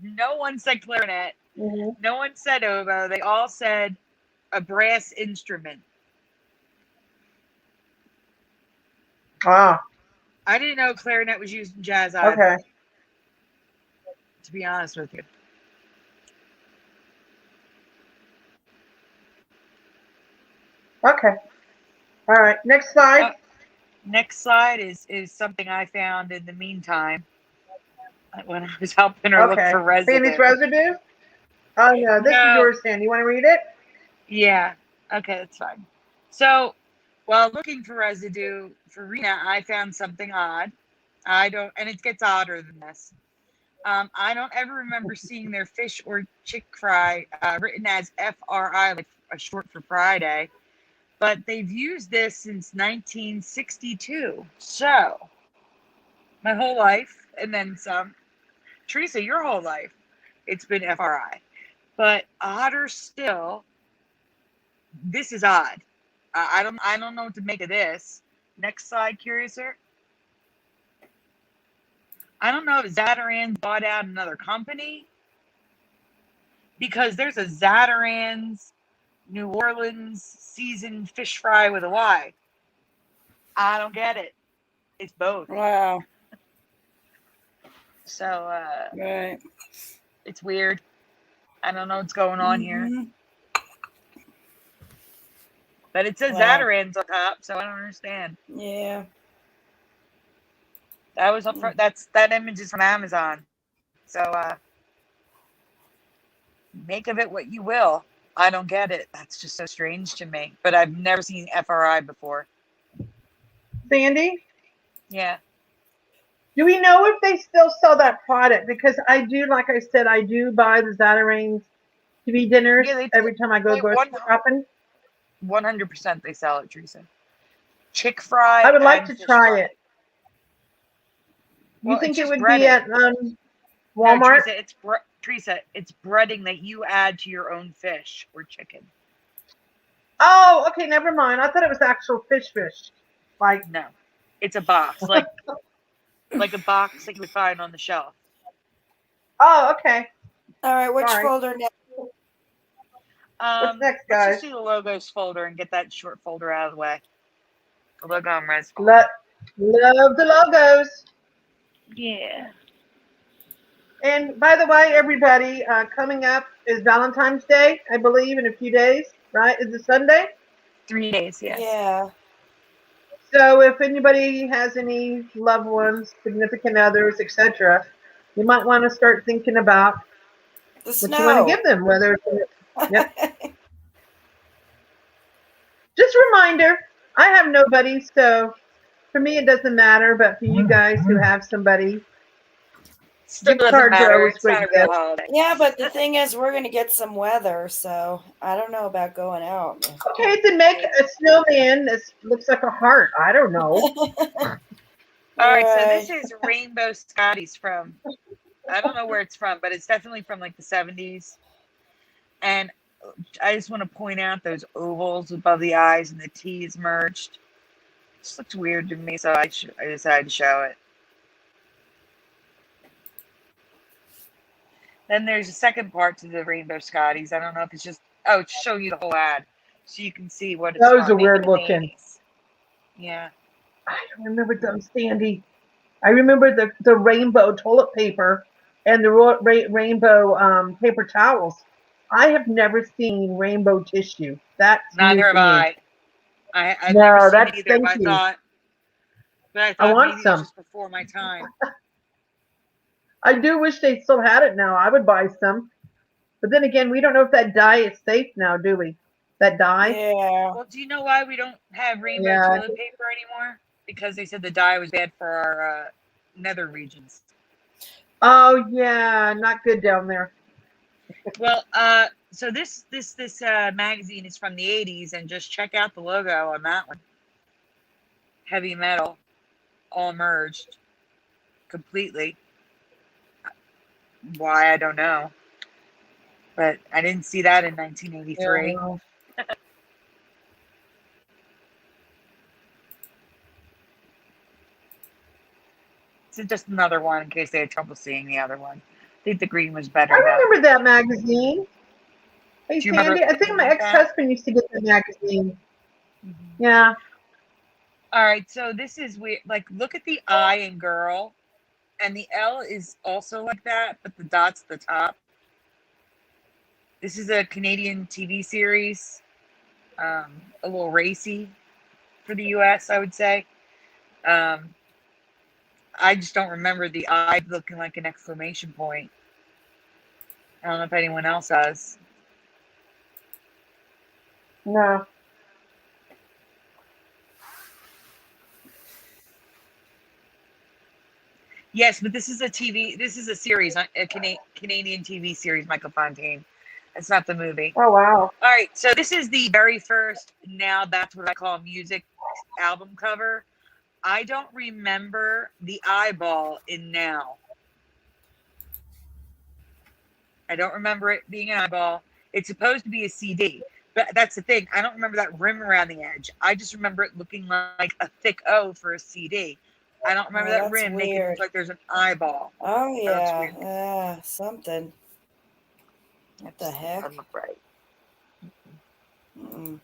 No one said clarinet. Mm-hmm. No one said oboe. They all said a brass instrument. Ah. I didn't know clarinet was used in jazz either. Okay. To be honest with you. Okay. All right. Next slide. Next slide is something I found in the meantime when I was helping her look for residue. Sandy's residue? Oh, no. This is yours, Sandy. You want to read it? Yeah. Okay, that's fine. So, while looking for residue for Rena, I found something odd. And it gets odder than this. I don't ever remember seeing their fish or chick fry written as FRI, like a short for Friday. But they've used this since 1962. So, my whole life, and then some. Teresa, your whole life, it's been FRI. But odder still, this is odd. I don't know what to make of this. Next slide, Curiouser. I don't know if Zatarain's bought out another company, because there's a Zatarain's New Orleans seasoned fish fry with a Y. I don't get it. It's both. Wow. So, right. It's weird. I don't know what's going on here. But it says Zatarain's on top, so I don't understand. Yeah. That was up front. That image is from Amazon. So, make of it what you will. I don't get it. That's just so strange to me. But I've never seen FRI before. Sandy? Yeah. Do we know if they still sell that product? Because I do, like I said, I do buy the Zatarain's TV dinners every time I go grocery shopping. 100% they sell it, Teresa. Chick fry. I would like to try it. You Well, think it would breading. Be at Walmart? No, Teresa, it's breading that you add to your own fish or chicken. Oh, okay, never mind. I thought it was actual fish. Like, no, it's a box, like a box that you would find on the shelf. Oh, okay. All right, which folder next? What's next, guys? Let's just do the logos folder and get that short folder out of the way. The logo and res folder. Love the logos. Yeah. And by the way, everybody, coming up is Valentine's Day, I believe, in a few days, right? Is it Sunday? 3 days, yes. Yeah. So if anybody has any loved ones, significant others, etc., you might want to start thinking about what you want to give them, whether it's Just a reminder, I have nobody, so for me it doesn't matter, but for you guys who have somebody, Still gift doesn't cards are matter. always It's great not a real gifts. holiday. Yeah, but the thing is, we're going to get some weather, so I don't know about going out. Okay, to make a snowman that looks like a heart. I don't know. All right, so Right. this is Rainbow Scotties from, I don't know where it's from, but it's definitely from like the 70s. And I just want to point out those ovals above the eyes and the T's merged. It just looks weird to me, so I decided to show it. Then there's a second part to the Rainbow Scotties. I don't know if it's just, it's showing you the whole ad, so you can see what it's Those from. are weird In the looking. 80s. Yeah. I don't remember them, Sandy. I remember the rainbow toilet paper and the rainbow paper towels. I have never seen rainbow tissue. That's new Neither have to me. I. I've never No, seen it that's either, thank you. but I I thought want maybe it was some. just before my time. I do wish they still had it now. I would buy some. But then again, we don't know if that dye is safe now, do we? That dye? Yeah. Well, do you know why we don't have rainbow Yeah. toilet paper anymore? Because they said the dye was bad for our nether regions. Oh yeah, not good down there. Well, so this magazine is from the 80s, and just check out the logo on that one. Heavy metal, all merged completely. Why, I don't know. But I didn't see that in 1983. Yeah. It's just another one in case they had trouble seeing the other one. I think the green was better, I though. remember that magazine. Hey Do you remember Sandy, I think looking my at that? ex-husband used to get the magazine. Mm-hmm. Yeah. All right, so this is weird. Like, look at the I in girl, and the L is also like that, but the dot's the top. This is a Canadian TV series, a little racy for the US, I would say. Um, I just don't remember the I looking like an exclamation point. I don't know if anyone else does. No. Yes, but this is a TV. This is a series, a Canadian TV series. Michael Fontaine. It's not the movie. Oh wow. All right, so this is the very first. Now that's what I call music album cover. I don't remember the eyeball in Now. I don't remember it being an eyeball. It's supposed to be a CD, but that's the thing. I don't remember that rim around the edge. I just remember it looking like a thick O for a CD. I don't remember that that's rim making it weird. look like there's an eyeball. Oh, That's yeah. weird. Yeah, something. What the heck? I'm afraid. Mm-mm.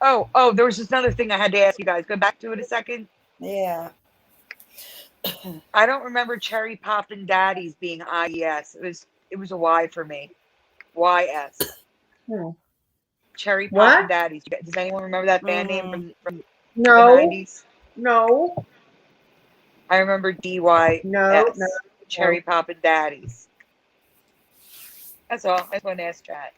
Oh, there was just another thing I had to ask you guys. Go back to it a second. Yeah. I don't remember Cherry Poppin' Daddies being IES. It was a Y for me. YS. Hmm. Cherry What? Poppin' Daddies. Does anyone remember that band name from the No. 90s? No. I remember DYS. No. No. Cherry Poppin' Daddies. That's all. I just wanted to ask Chat.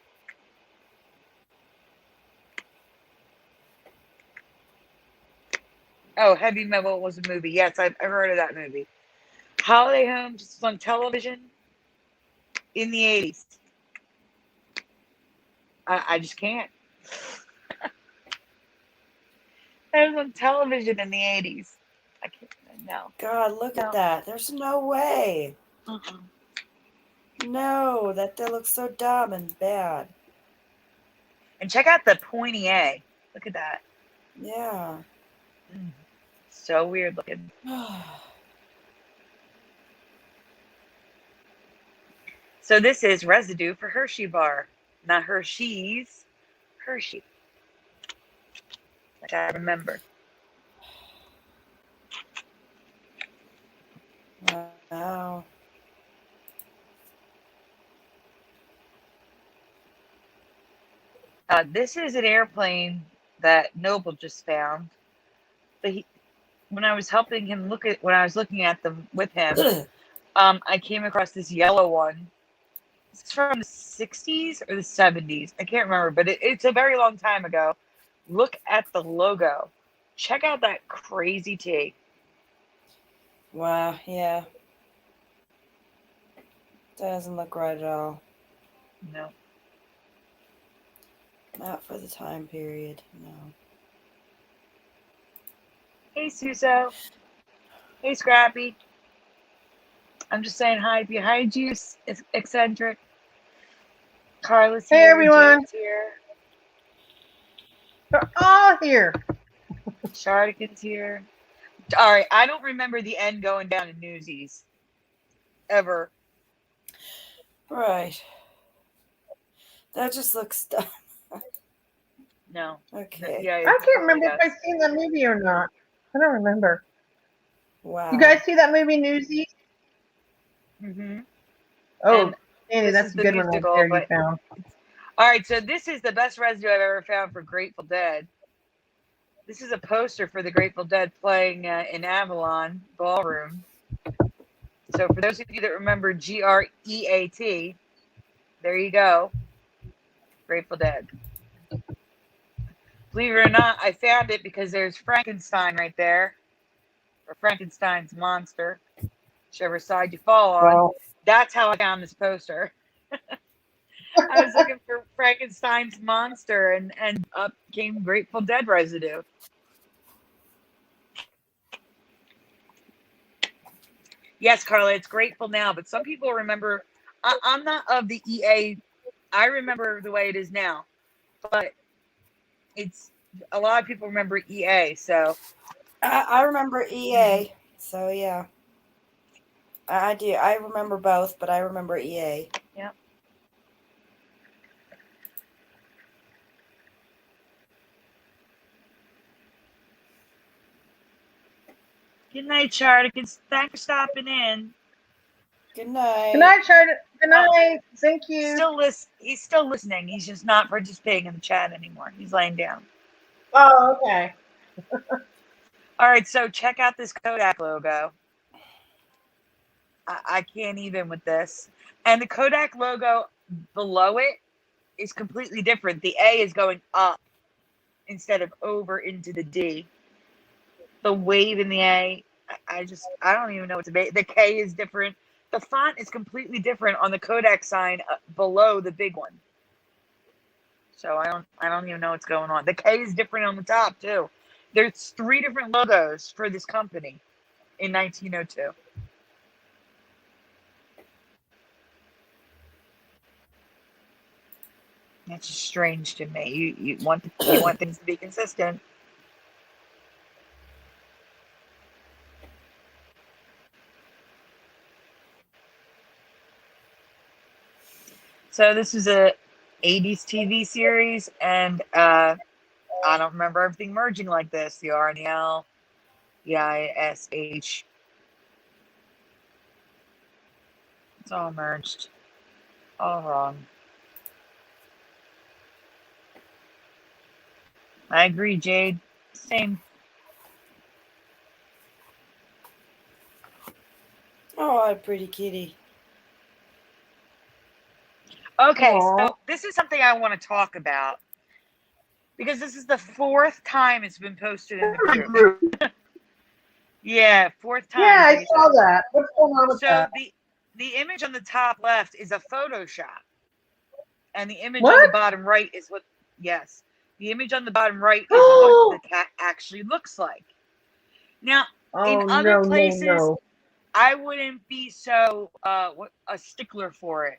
Oh, Heavy Metal was a movie. Yes, I've heard of that movie. Holiday Home just was on television in the 80s. I just can't. That was on television in the 80s. I can't. No. God, look at that. There's no way. Uh-uh. No, that looks so dumb and bad. And check out the pointy A. Look at that. Yeah. So weird looking. So this is residue for Hershey bar. Not Hershey's. Hershey. Like I remember. Wow. This is an airplane that Noble just found. But when I was helping him when I was looking at them with him, I came across this yellow one It's from the 60s or the 70s. I can't remember, but it's a very long time ago. Look at the logo. Check out that crazy tee. Wow, yeah. Doesn't look right at all. No. Not for the time period, no. Hey, Suso. Hey, Scrappy. I'm just saying hi behind you, eccentric. Carla's Hey, here. everyone. Jane's here. They're all here. Shardigan's here. All right. I don't remember the end going down in Newsies. Ever. Right. That just looks dumb. No. Okay. Yeah, I it can't totally remember if does. I've seen that movie or not. I don't remember. Wow. You guys see that movie, Newsies? Mm-hmm. Oh, And Sandy, this that's is a the good one right musical, there you but found. all right, so this is the best residue I've ever found for Grateful Dead. This is a poster for the Grateful Dead playing in Avalon Ballroom. So for those of you that remember GREAT, there you go. Grateful Dead. Believe it or not, I found it because there's Frankenstein right there, or Frankenstein's monster, whichever side you fall on. Well, That's how I found this poster. I was looking for Frankenstein's monster, and up came Grateful Dead residue. Yes, Carla, it's Grateful now, but some people remember. I'm not of the EA. I remember the way it is now, but it's a lot of people remember EA. So I remember EA, so yeah. I do. I remember both, but I remember EA. yeah. Good night, Charticus. Thanks for stopping in. Good night. good night, Charlotte. Good night. Thank you. He's still listening. He's just not participating in the chat anymore. He's laying down. Oh, okay. All right, so check out this Kodak logo. I can't even with this. And the Kodak logo below it is completely different. The A is going up instead of over into the D. The wave in the A, I don't even know what to be. The K is different. The font is completely different on the Kodak sign below the big one. So I don't even know what's going on. The K is different on the top too. There's 3 different logos for this company in 1902. That's just strange to me. You want things to be consistent. So this is a 80s TV series, and I don't remember everything merging like this. The R and the L, the ISH. It's all merged. All wrong. I agree, Jade. Same. Oh, a pretty kitty. Okay, Aww. so this is something I want to talk about because this is the 4th time it's been posted in the group. Yeah, 4th time. Yeah, I Teresa. saw that. What's going on with So that? the image on the top left is a Photoshop, and the image on What? the bottom right is what. Yes, the image on the bottom right is what the cat actually looks like. Now, in Oh, other no, places, no. I wouldn't be so a stickler for it.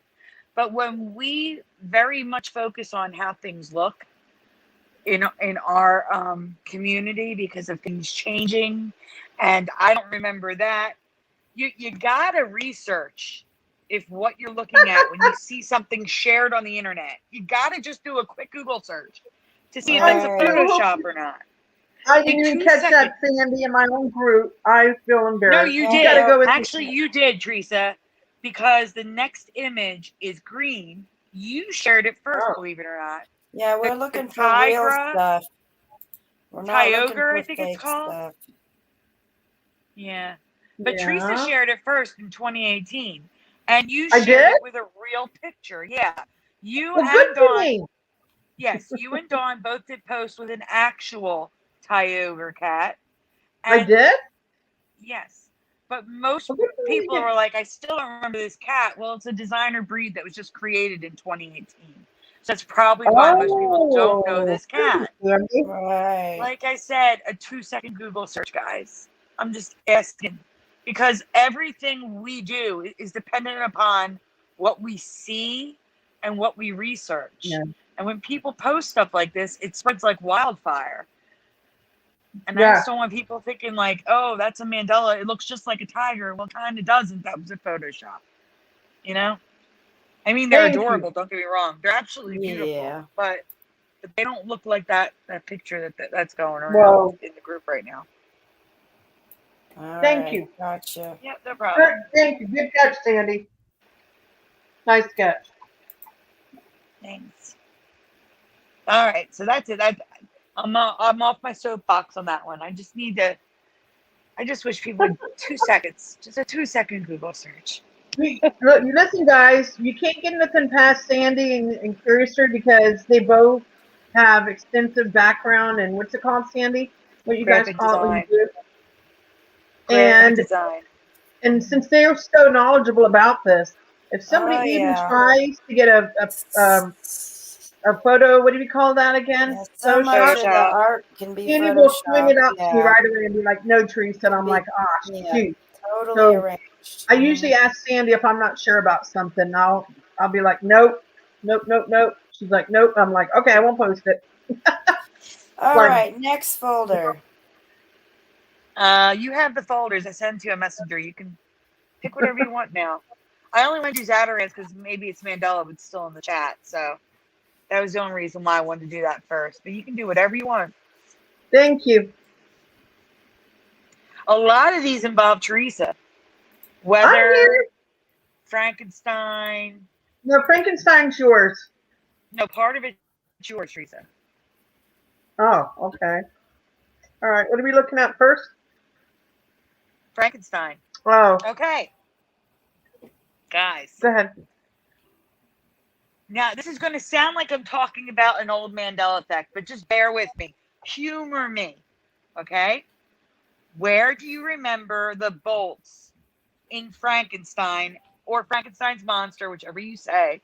But when we very much focus on how things look in our community because of things changing, and I don't remember that, you gotta research if what you're looking at when you see something shared on the internet. You gotta just do a quick Google search to see if that's a Photoshop or not. I In didn't even 2 catch seconds. that, Sandy, in my own group. I feel embarrassed. No, you You did. gotta go with Actually, you did, Teresa, because the next image is green. You shared it first, Oh. believe it or not. Yeah, we're looking for real Tigra, stuff. We're not looking Tioga, for I think it's fake called. stuff. Yeah. But Yeah. Teresa shared it first in 2018. And you I shared did? it with a real picture. Yeah. You Well, good and for Dawn, me. yes, you and Dawn both did posts with an actual Tioga cat. I And did? yes, but most Well, good for people me. were like, I still don't remember this cat. Well, it's a designer breed that was just created in 2018. So that's probably why most people don't know Oh, this cat. Right. Like I said, a 2-second Google search, guys. I'm just asking. Because everything we do is dependent upon what we see and what we research. yeah. And when people post stuff like this, it spreads like wildfire. And I Yeah. just don't want people thinking like, oh, that's a Mandela. It looks just like a tiger. Well, it kind of doesn't. That was a Photoshop. You know? I mean, they're Thank you. adorable. Don't get me wrong. They're absolutely beautiful. Yeah. But they don't look like that picture that's going around Well, in the group right now. All thank right. you. Gotcha. Yep, no problem. Thank you. Good catch, Sandy. Nice catch. Thanks. All right, so that's it. I'm off my soapbox on that one. I just wish people would 2 seconds, just a 2-second Google search. Look, listen, guys, you can't get nothing past Sandy and Curiouser because they both have extensive background and what's it called, Sandy? What you guys Graphic call it when you design. do it? Graphic design. And since they're so knowledgeable about this, if somebody Oh, even yeah. tries to get a photo, what do we call that again? Yeah, so much Photoshop. of the Photoshop. art can be Sandy will swing it photoshopped. up to me Yeah. right away and be like, "No, Teresa," and I'm Be- like, "Ah, yeah. shoot." Totally So arranged. I usually ask Sandy if I'm not sure about something. I'll be like, "Nope, nope, nope, nope." She's like, "Nope." I'm like, "Okay, I won't post it." All Like, right. Next folder. You have the folders. I sent you a messenger. You can pick whatever you want now. I only went to Zatarans because maybe it's Mandela, but it's still in the chat. So that was the only reason why I wanted to do that first. But you can do whatever you want. thank you. A lot of these involve Teresa. I'm Weather, here. Frankenstein. No, Frankenstein's yours. No, part of it's yours, Teresa. Oh, okay. All right. What are we looking at first? Frankenstein. Oh, Okay. Guys. go ahead. Now, this is going to sound like I'm talking about an old Mandela effect, but just bear with me. Humor me. Okay? Where do you remember the bolts in Frankenstein or Frankenstein's monster, whichever you say?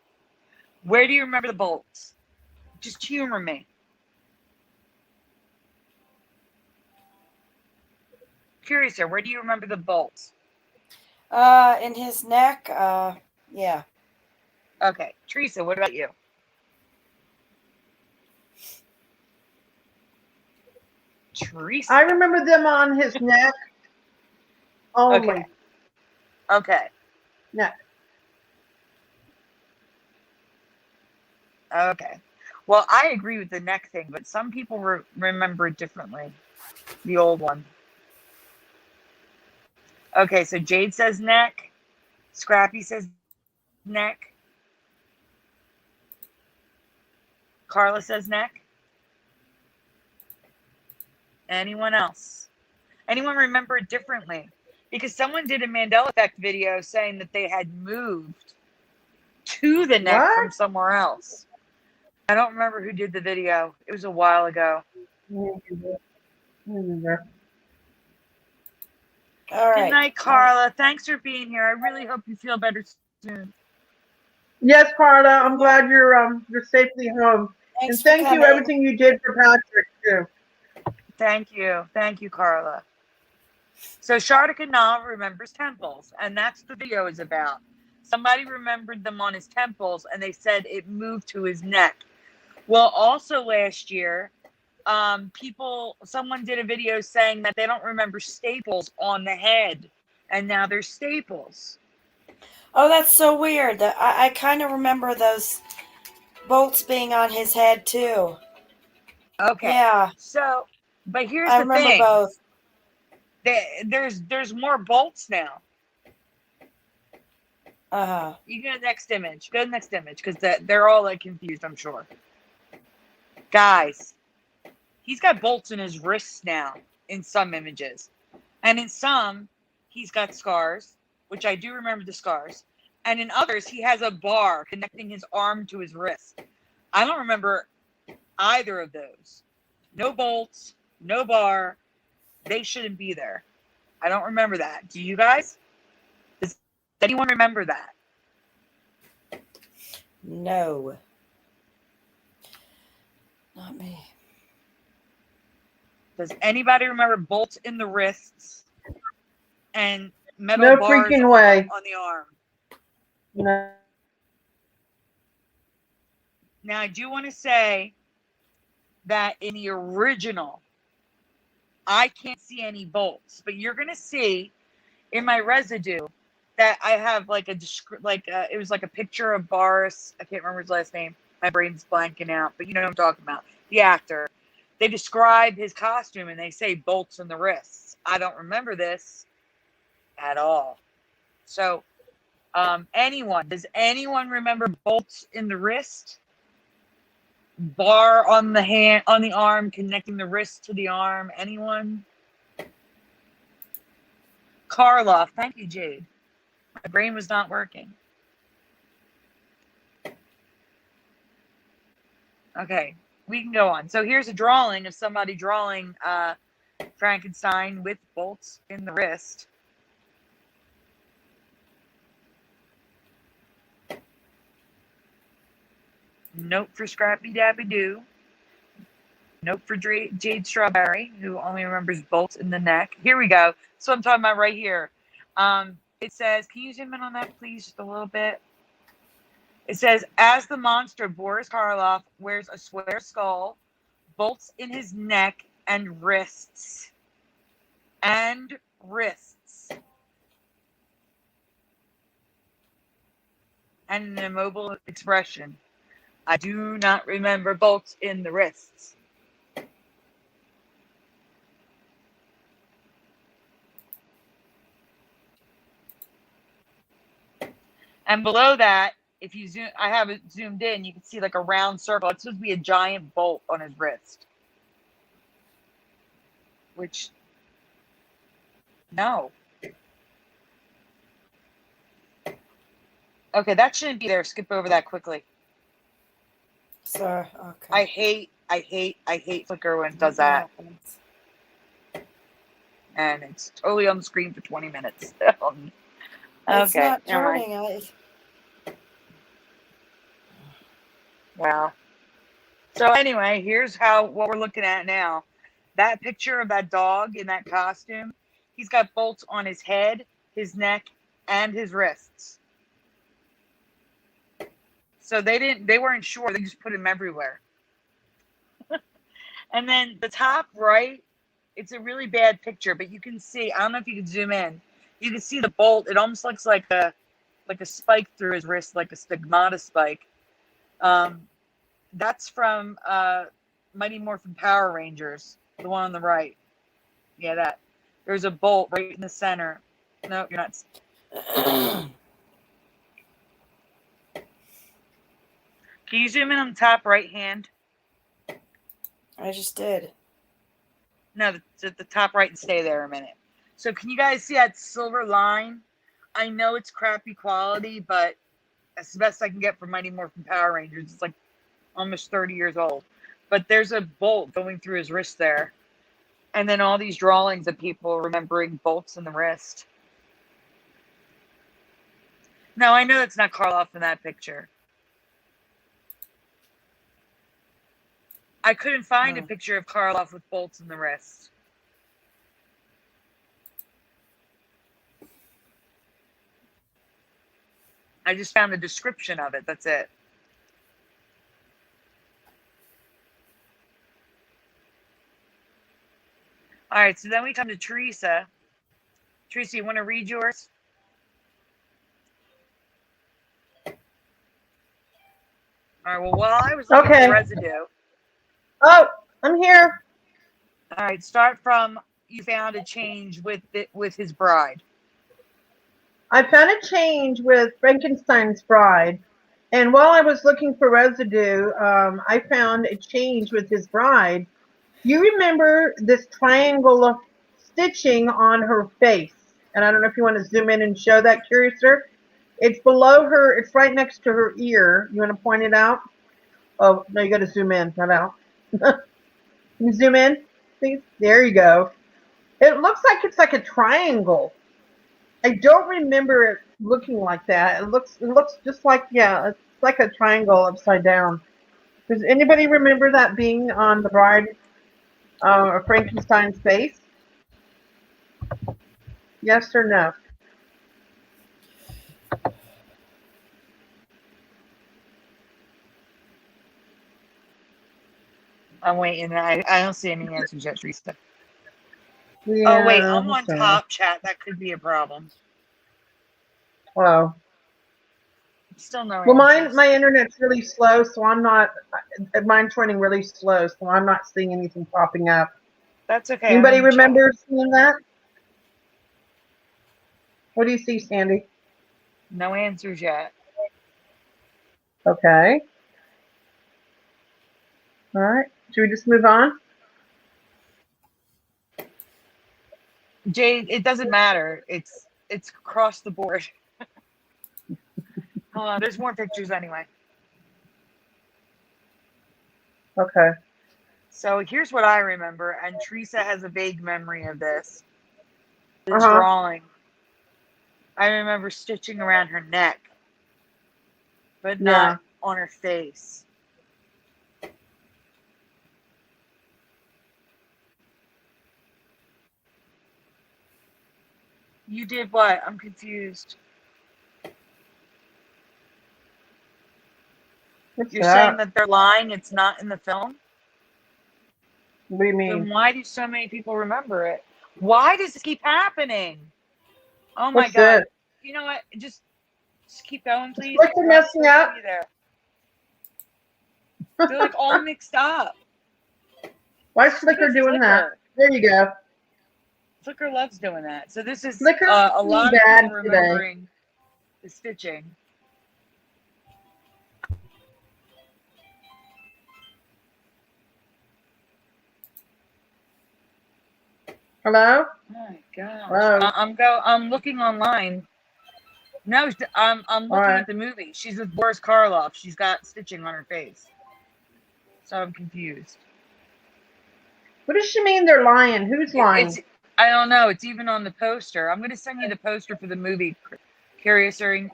Where do you remember the bolts? Just humor me. Curious here, where do you remember the bolts? In his neck. Yeah. Okay. Teresa, what about you? Teresa. I remember them on his neck only. Okay. Neck. Okay. Well, I agree with the neck thing, but some people remember it differently. The old one. Okay, so Jade says neck. Scrappy says neck. Carla says neck. Anyone else? Anyone remember it differently? Because someone did a Mandela Effect video saying that they had moved to the neck from somewhere else. I don't remember who did the video. It was a while ago. All Good right. night, Carla. Thanks for being here. I really hope you feel better soon. Yes, Carla. I'm glad you're safely home. Thanks And thank you for coming. everything you did for Patrick too. Thank you. Thank you, Carla. So Sharda Now remembers temples, and that's what the video is about. Somebody remembered them on his temples, and they said it moved to his neck. Well, also last year, someone did a video saying that they don't remember staples on the head, and now there's staples. Oh, that's so weird. I kind of remember those bolts being on his head too. Okay. Yeah. So, but here's I the remember thing. both. There's more bolts now. You go to the next image. Go to the next image because they're all like confused, I'm sure. Guys, he's got bolts in his wrists now in some images. And in some, he's got scars, which I do remember the scars. And in others, he has a bar connecting his arm to his wrist. I don't remember either of those. No bolts, no bar. They shouldn't be there. I don't remember that. Do you guys? Does anyone remember that? No. Not me. Does anybody remember bolts in the wrists and metal No bars freaking way. on the arm? No. Now, I do want to say that in the original, I can't see any bolts, but you're going to see in my residue that I have like it was like a picture of Boris. I can't remember his last name. My brain's blanking out, but you know what I'm talking about. The actor. They describe his costume and they say bolts in the wrists. I don't remember this at all. So, does anyone remember bolts in the wrist? Bar on the hand, on the arm, connecting the wrist to the arm. Anyone? Karloff. Thank you, Jade. My brain was not working. Okay, we can go on. So here's a drawing of somebody drawing Frankenstein with bolts in the wrist. Note for Scrappy Dabby Doo. Note for Jade Strawberry, who only remembers bolts in the neck. Here we go. So I'm talking about right here. It says, can you zoom in on that, please, just a little bit? It says, as the monster, Boris Karloff wears a square skull, bolts in his neck and wrists. And wrists. And an immobile expression. I do not remember bolts in the wrists. And below that, if you zoom, I have it zoomed in, you can see like a round circle. It's supposed to be a giant bolt on his wrist. Which, no. Okay, that shouldn't be there. Skip over that quickly. Sorry. Okay. I hate Flickr when it does that. And it's totally on the screen for 20 minutes. It's Okay, not turning. Wow. So anyway, here's what we're looking at now. That picture of that dog in that costume, he's got bolts on his head, his neck, and his wrists. So they weren't sure. They just put him everywhere. And then the top right, it's a really bad picture, but you can see, I don't know if you can zoom in. You can see the bolt. It almost looks like a spike through his wrist, like a stigmata spike. That's from Mighty Morphin Power Rangers, the one on the right. Yeah, that. There's a bolt right in the center. No, you're not. Can you zoom in on the top right hand? I just did. No, the top right and stay there a minute. So can you guys see that silver line? I know it's crappy quality, but that's the best I can get from Mighty Morphin Power Rangers. It's like almost 30 years old. But there's a bolt going through his wrist there. And then all these drawings of people remembering bolts in the wrist. No, I know that's not Karloff in that picture. I couldn't find a picture of Karloff with bolts in the wrist. I just found the description of it. That's it. All right, so then we come to Teresa. Teresa, you want to read yours? All right, well, while I was looking for residue. Oh, I'm here. All right, start from you found a change with his bride. I found a change with Frankenstein's bride. And while I was looking for residue, I found a change with his bride. You remember this triangle of stitching on her face. And I don't know if you want to zoom in and show that, Curiouser. It's below her. It's right next to her ear. You want to point it out? Oh, no, you got to zoom in, not out. Can you zoom in, please? There you go. It looks like it's like a triangle. I don't remember it looking like that. It looks just like, yeah, it's like a triangle upside down. Does anybody remember that being on the Bride of Frankenstein's face? Yes or no? I'm waiting. I don't see any answers yet, Teresa. Yeah, Oh, wait. I'm on sorry. top chat. That could be a problem. Wow. Still no Well, answers. my internet's really slow, so I'm not. Mine's running really slow, so I'm not seeing anything popping up. That's okay. Anybody remember seeing that? What do you see, Sandy? No answers yet. Okay. All right. Should we just move on? Jay, it doesn't matter. It's across the board. Hold on. There's more pictures anyway. Okay. So here's what I remember, and Teresa has a vague memory of this. The drawing. I remember stitching around her neck, but not on her face. You did what? I'm confused. You're saying that they're lying? It's not in the film? What do you mean? Then why do so many people remember it? Why does this keep happening? Oh my God. You know what? Just keep going, please. What's messing up? They're like all mixed up. Why is Flickr doing that? There you go. Flickr loves doing that. So this is Flickr a lot of people remembering the stitching. Hello? Oh my gosh. I'm looking online. No, I'm looking at the movie. She's with Boris Karloff. She's got stitching on her face. So I'm confused. What does she mean they're lying? Who's lying? I don't know. It's even on the poster. I'm going to send you the poster for the movie, Curious or in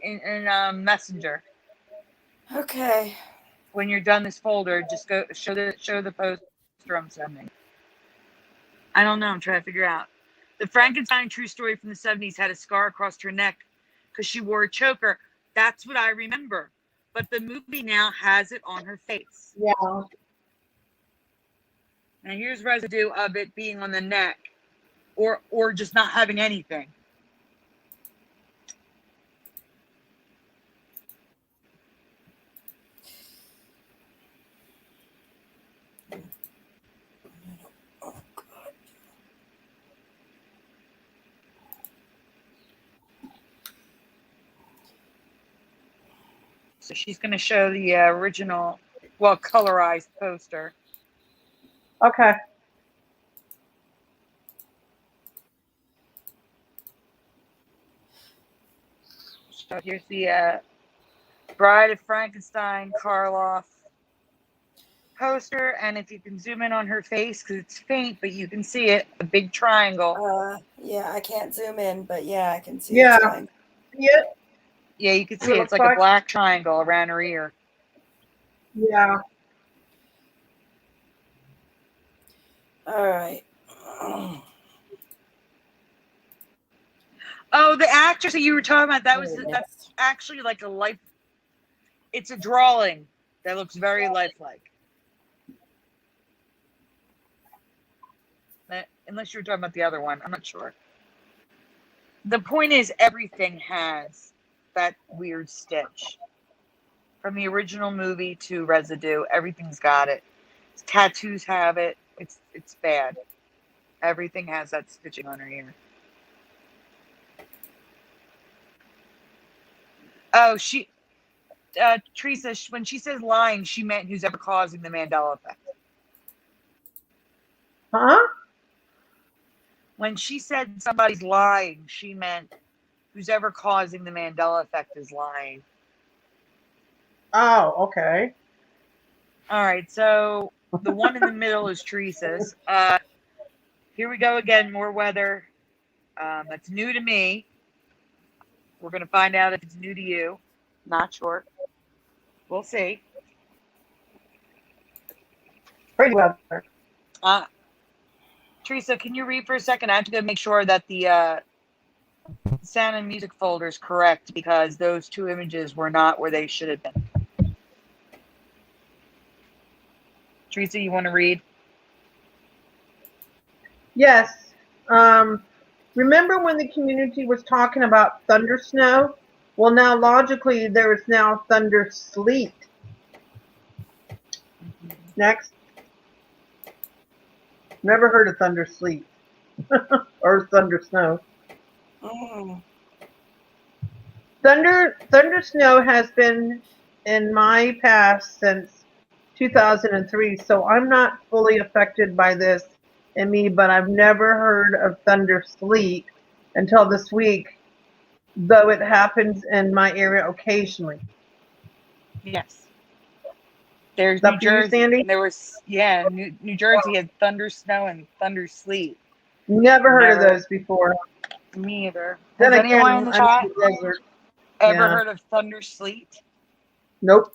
Messenger. Okay. When you're done this folder, just go show the poster I'm sending. I don't know. I'm trying to figure out. The Frankenstein true story from the 70s had a scar across her neck because she wore a choker. That's what I remember. But the movie now has it on her face. Yeah. Now here's residue of it being on the neck, or just not having anything. Oh God. So she's going to show the original, well, colorized poster. Okay. So here's the Bride of Frankenstein Karloff poster, and if you can zoom in on her face, because it's faint, but you can see it, a big triangle. Yeah, I can't zoom in, but yeah, I can see the triangle. Yeah, you can see it's like a black triangle around her ear. Yeah. All right. Oh, the actress that you were talking about, that's actually like a life. It's a drawing that looks very lifelike. Unless you were talking about the other one, I'm not sure. The point is, everything has that weird stitch. From the original movie to residue, everything's got it. Tattoos have it. It's bad. Everything has that stitching on her ear. Oh, Teresa, when she says lying, she meant who's ever causing the Mandela Effect. Huh? When she said somebody's lying, she meant who's ever causing the Mandela Effect is lying. Oh, okay. All right, so the one in the middle is Teresa's. Here we go again, more weather. That's new to me. We're going to find out if it's new to you. Not sure. We'll see. Pretty weather. Teresa, can you read for a second? I have to go make sure that the sound and music folder is correct because those two images were not where they should have been. Teresa, you want to read? Yes. Remember when the community was talking about thunder snow? Well, now logically there is now thunder sleet. Next. Never heard of thunder sleet or thunder snow. Mm. Thunder snow has been in my past since 2003, so I'm not fully affected by this in me, but I've never heard of thunder sleet until this week, though it happens in my area occasionally. Yes. There's That New for you, Jersey. Sandy? There was, yeah, New Jersey had thunder snow and thunder sleet. Never heard of those before. Me either. Then Has again, anyone in the I'm chat in the desert. ever Yeah. heard of thunder sleet? Nope.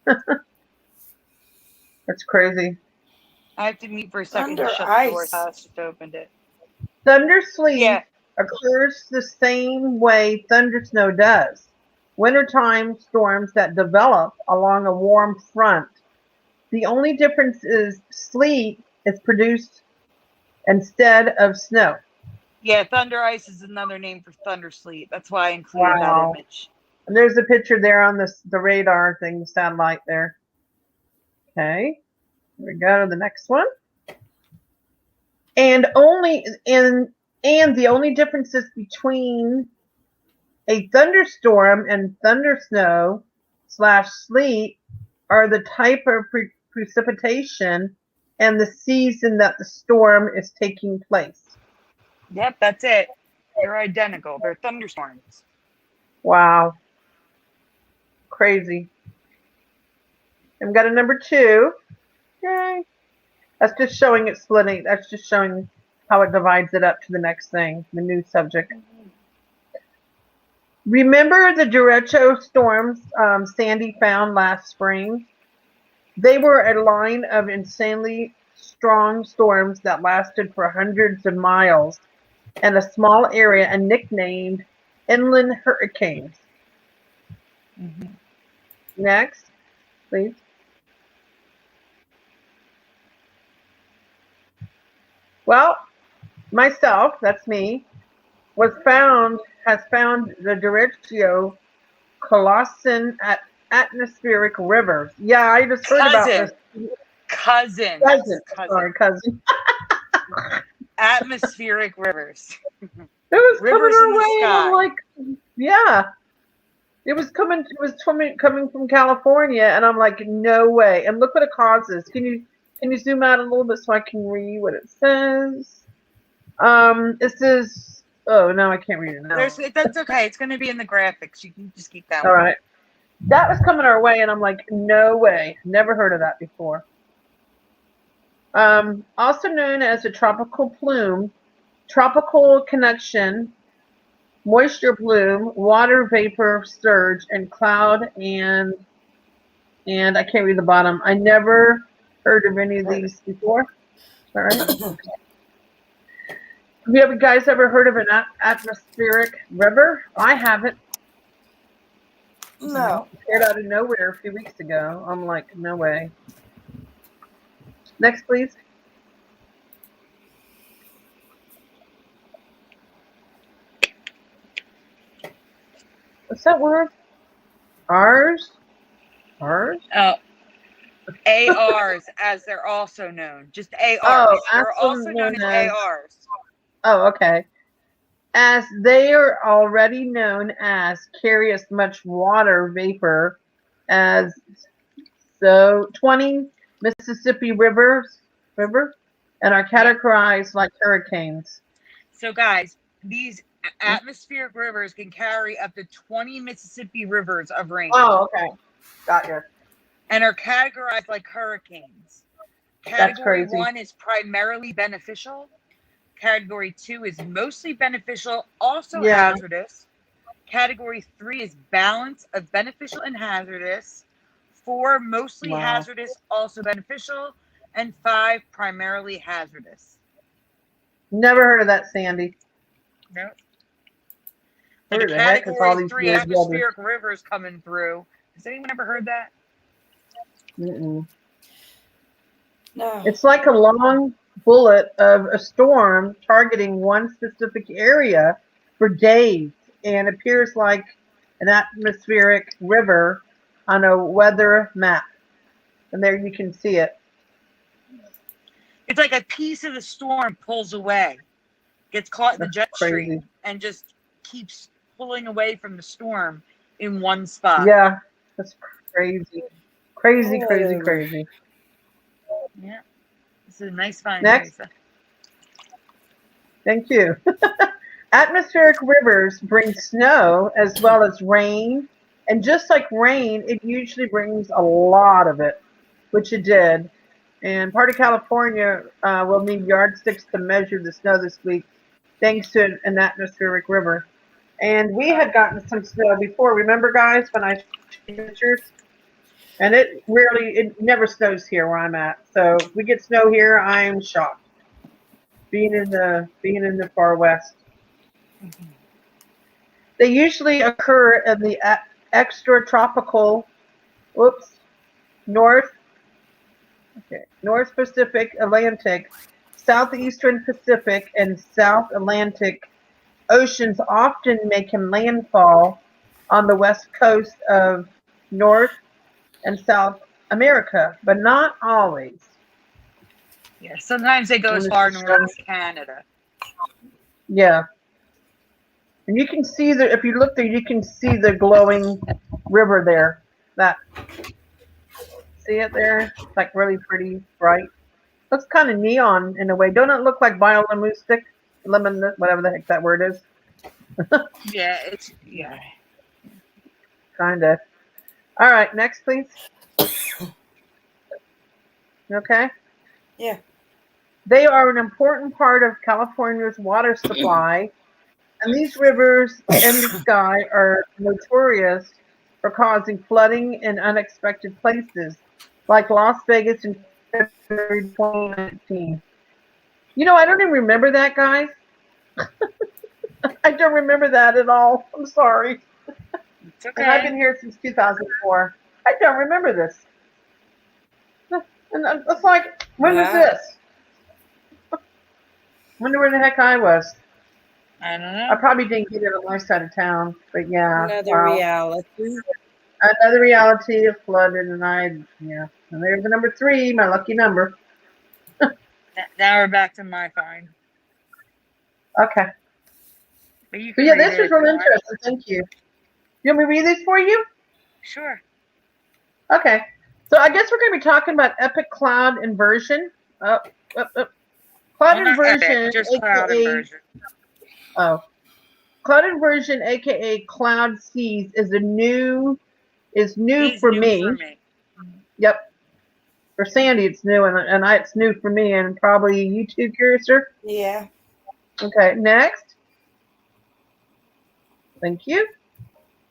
That's crazy. I have to mute for a second Thunder to shut the door. ice. I just opened it. Thunder sleet Yeah. occurs the same way thunder snow does. Wintertime storms that develop along a warm front. The only difference is sleet is produced instead of snow. Yeah, thunder ice is another name for thunder sleet. That's why I included that image. And there's a picture there on the radar thing, the satellite there. Okay. Here we go to the next one. And the only differences between a thunderstorm and thunder snow / sleet are the type of precipitation and the season that the storm is taking place. Yep, that's it. They're identical. They're thunderstorms. Wow. Crazy. I've got a number 2. Yay. That's just showing it splitting. That's just showing how it divides it up to the next thing, the new subject. Remember the derecho storms Sandy found last spring? They were a line of insanely strong storms that lasted for hundreds of miles in a small area and nicknamed inland hurricanes. Mm-hmm. Next, please. Well, myself, that's me, has found the derecho Colossian atmospheric rivers. Yeah, I just heard about this. Cousin. Sorry, cousin. Atmospheric rivers. It was Rivers coming in our the way, and I'm sky. like, yeah. It was coming from California, and I'm like, no way. And look what it causes. Can you zoom out a little bit so I can read what it says? It says, oh no, I can't read it now. That's okay. It's going to be in the graphics. You can just keep that All one. right. That was coming our way, and I'm like, no way. Never heard of that before. Also known as a tropical plume, tropical connection, moisture plume, water vapor surge, and cloud, and I can't read the bottom. I never heard of any of these before. All right. Have you guys ever heard of an atmospheric river? I haven't. No. It appeared out of nowhere a few weeks ago. I'm like, no way. Next, please. What's that word? Ars? ARs, as they're also known. Just ARs. Oh, they're also known as ARs. Oh, okay. As they are already known as carry as much water vapor as 20 Mississippi River, and are categorized like hurricanes. So, guys, these atmospheric rivers can carry up to 20 Mississippi rivers of rain. Oh, okay. Got you. And are categorized like hurricanes. Category 1 is primarily beneficial. Category 2 is mostly beneficial, also hazardous. Category 3 is balance of beneficial and hazardous. 4, mostly hazardous, also beneficial. And 5, primarily hazardous. Never heard of that, Sandy. No. Where Like the heck is all these Category 3 atmospheric rivers coming through. Has anyone ever heard that? Mm-mm. No. It's like a long bullet of a storm targeting one specific area for days and appears like an atmospheric river on a weather map. And there you can see it. It's like a piece of the storm pulls away, gets caught in the jet stream, and just keeps pulling away from the storm in one spot. Yeah, that's crazy. Crazy. Yeah. This is a nice find. Next. Teresa. Thank you. Atmospheric rivers bring snow as well as rain. And just like rain, it usually brings a lot of it, which it did. And part of California will need yardsticks to measure the snow this week, thanks to an atmospheric river. And we had gotten some snow before. Remember, guys, when I showed pictures? And it never snows here where I'm at. So if we get snow here, I'm shocked. Being in the far west. Mm-hmm. They usually occur in the extratropical, North Pacific, Atlantic, Southeastern Pacific, and South Atlantic oceans often make landfall on the west coast of North and South America, but not always. Yeah, sometimes they go as far north as Canada. Yeah. And you can see if you look there, you can see the glowing river there. See it there? It's like really pretty, bright. Looks kind of neon in a way. Don't it look like bioluminescent? Whatever the heck that word is. Yeah. Kind of. All right, next, please. Okay? Yeah. They are an important part of California's water supply, and these rivers in the sky are notorious for causing flooding in unexpected places, like Las Vegas in February 2019. I don't even remember that, guys. I don't remember that at all. I'm sorry. It's okay. And I've been here since 2004. I don't remember this. And it's like, when was this? I wonder where the heck I was. I don't know. I probably didn't get it on my side of town, but yeah. Another reality. Another reality of flooding, and there's the number 3, my lucky number. Now we're back to my find. Okay. But this was real interesting. Thank you. You want me to read these for you? Sure. Okay. So I guess we're going to be talking about epic cloud inversion. Cloud inversion, cloud inversion. Cloud inversion, aka cloud seas, is new for me. Yep. For Sandy, it's new, and it's new for me, and probably you too, Curiouser? Yeah. Okay, next. Thank you.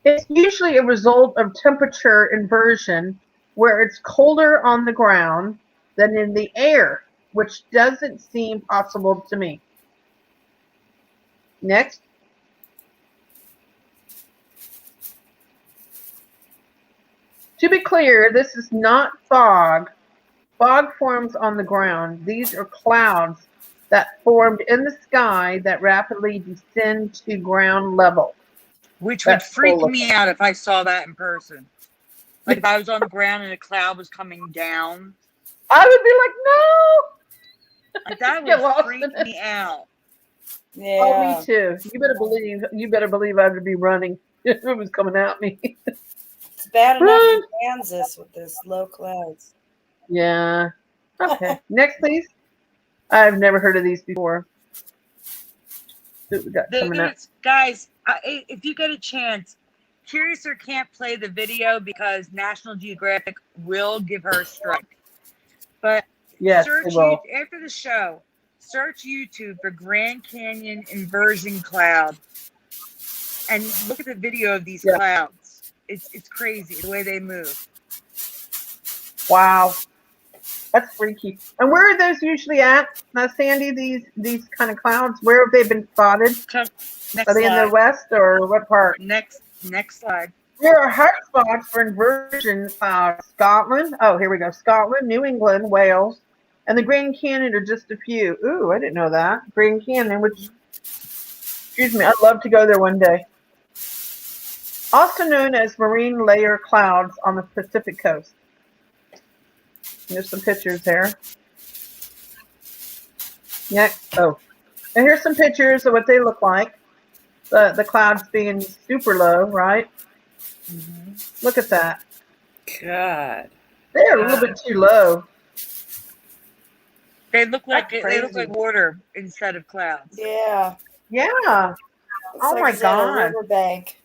It's usually a result of temperature inversion, where it's colder on the ground than in the air, which doesn't seem possible to me. Next. To be clear, this is not fog. Fog forms on the ground. These are clouds that formed in the sky that rapidly descend to ground level. Which would freak me out if I saw that in person. Like if I was on the ground and a cloud was coming down. I would be like, no! Like that would freak me out. Yeah. Oh, me too. You better believe I would be running if it was coming at me. It's bad enough in Kansas with this low clouds. Yeah. Okay. Next, please. I've never heard of these before. see what we got coming up. Guys, if you get a chance, Curious or can't play the video because National Geographic will give her a strike. But Yes, search they will. after the show. Search YouTube for Grand Canyon inversion cloud, and look at the video of these clouds. It's crazy the way they move. Wow, that's freaky. And where are those usually at? Now, Sandy, these kind of clouds, where have they been spotted? Next Are they in the west or what part? Next slide. There are hotspots for inversion clouds. Scotland. Oh, here we go. Scotland, New England, Wales, and the Grand Canyon are just a few. Ooh, I didn't know that. Grand Canyon, which, excuse me, I'd love to go there one day. Also known as marine layer clouds on the Pacific coast. There's some pictures there. Next, oh, and here's some pictures of what they look like. The clouds being super low, right? Mm-hmm. Look at that. God, they're a little bit too low. They look like water instead of clouds. Yeah. Yeah. Looks like my God. A riverbank.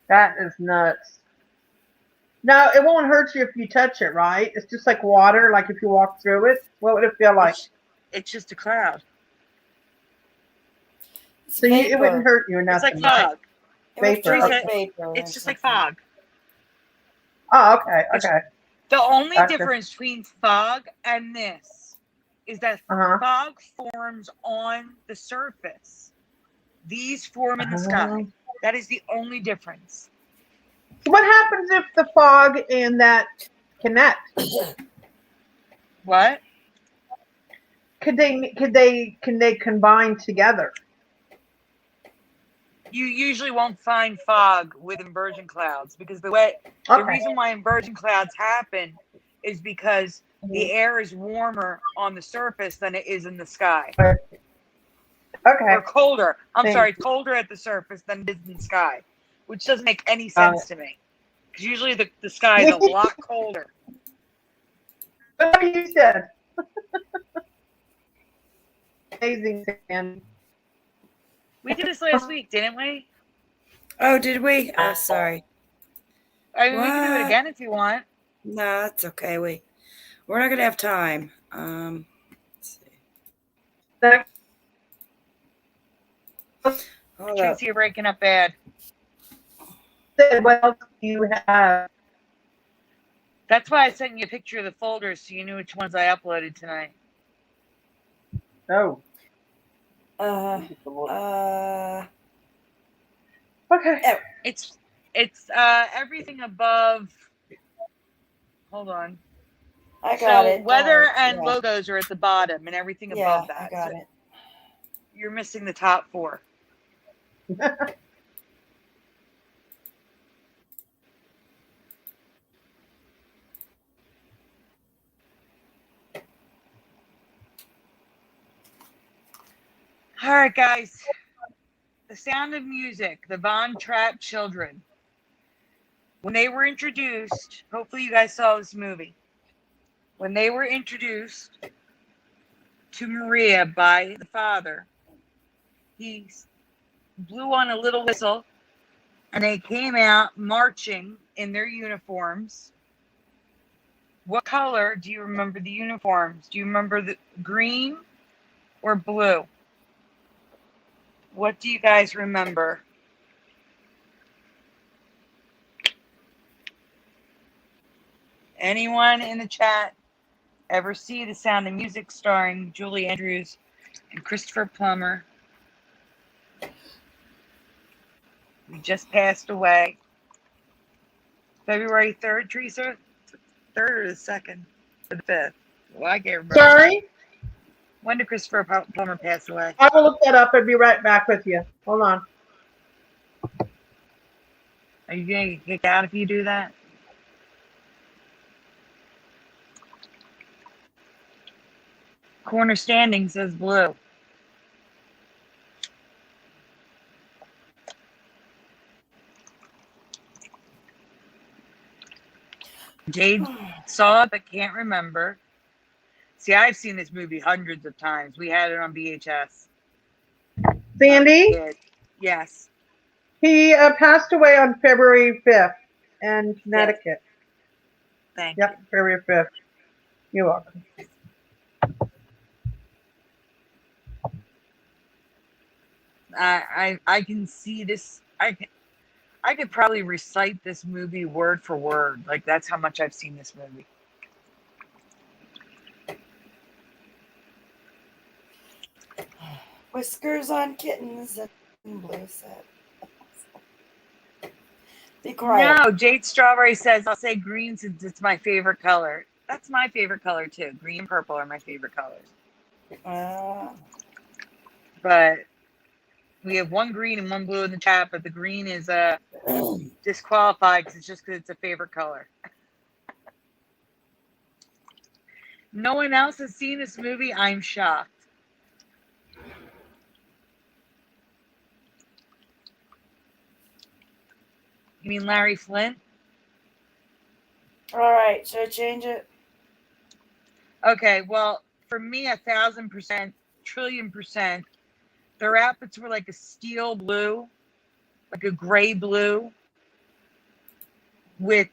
That is nuts. Now, it won't hurt you if you touch it, right? It's just like water, like if you walk through it. What would it feel like? It's just a cloud. So it wouldn't hurt you or nothing. It's like fog. Vapor. Vapor. It's just like fog. Oh, okay. Okay. The only difference between fog and this is that fog forms on the surface. These form in the sky. That is the only difference. So what happens if the fog and that connect? What? Can they combine together? You usually won't find fog with inversion clouds because the reason why inversion clouds happen is because the air is warmer on the surface than it is in the sky. Okay. Or colder. Colder at the surface than it is in the sky, which doesn't make any sense to me. Because usually the sky is a lot colder. What you said. Amazing, Sam. We did this last week, didn't we? Oh, did we? Oh, sorry. I mean, we can do it again if you want. No, it's okay. We're not gonna have time. Let's see. Hold Tracy, you're breaking up bad. What else do you have? That's why I sent you a picture of the folders so you knew which ones I uploaded tonight. Oh. Okay. It's everything above. Hold on. I got it. Weather and logos are at the bottom, and everything above that. I got it. You're missing the top four. All right, guys. The Sound of Music, the Von Trapp children. When they were introduced, hopefully you guys saw this movie. When they were introduced to Maria by the father, he blew on a little whistle and they came out marching in their uniforms. What color do you remember the uniforms? Do you remember the green or blue? What do you guys remember? Anyone in the chat ever see The Sound of Music starring Julie Andrews and Christopher Plummer? He just passed away. February 3rd, Teresa? 3rd or the 2nd? Or the 5th? Well, I can't remember. Sorry? When did Christopher Plummer pass away? I will look that up and be right back with you. Hold on. Are you going to get kicked out if you do that? Corner standing says blue. Jade saw it but can't remember. See, I've seen this movie hundreds of times. We had it on VHS. Sandy, Yes. he passed away on February 5th in Connecticut. Yes. Thank Yep, you. February 5th. You're welcome. I can see this. I could probably recite this movie word for word. Like, that's how much I've seen this movie. Whiskers on kittens and blue set. Be quiet. No, Jade Strawberry says, I'll say green since it's my favorite color. That's my favorite color, too. Green and purple are my favorite colors. But we have one green and one blue in the chat, but the green is disqualified because it's a favorite color. No one else has seen this movie. I'm shocked. You mean Larry Flint? All right, should I change it? Okay, well, for me, 1,000%, trillion%, their outfits were like a steel blue, like a gray blue, with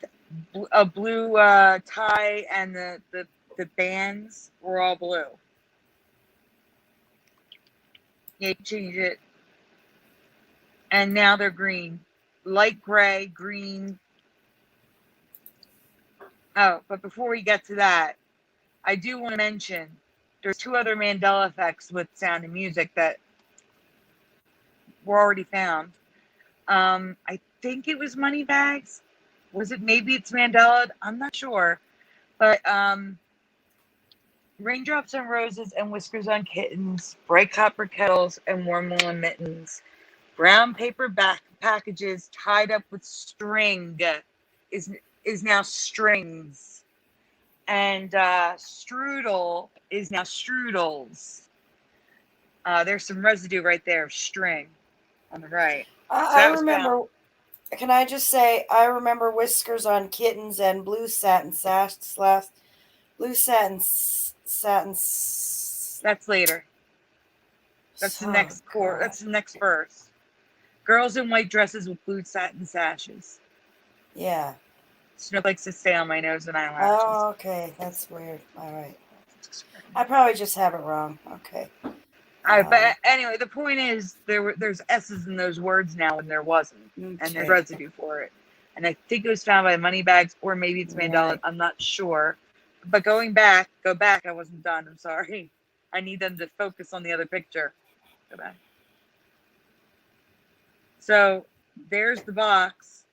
a blue tie, and the bands were all blue. Yeah, you change it. And now they're green. Light gray, green. Oh, but before we get to that, I do want to mention there's 2 other Mandela effects with sound and music that were already found. I think it was Moneybags. Was it? Maybe it's Mandela. I'm not sure. But raindrops on roses and whiskers on kittens, bright copper kettles and warm woolen mittens, brown paper packages tied up with string is now strings, and strudel is now strudels. There's some residue right there of string on the right. I remember. Can I just say, I remember whiskers on kittens and blue satin blue satin. That's later. That's the next chord. That's the next verse. Girls in white dresses with blue satin sashes. Yeah. Snowflakes that stay on my nose and eyelashes. Oh, okay. That's weird. All right. I probably just have it wrong. Okay. All right, but anyway, the point is there's S's in those words now and there wasn't. Okay. And there's residue for it. And I think it was found by Moneybags, or maybe it's Mandela. Right. I'm not sure. But go back. I wasn't done. I'm sorry. I need them to focus on the other picture. Go back. So there's the box.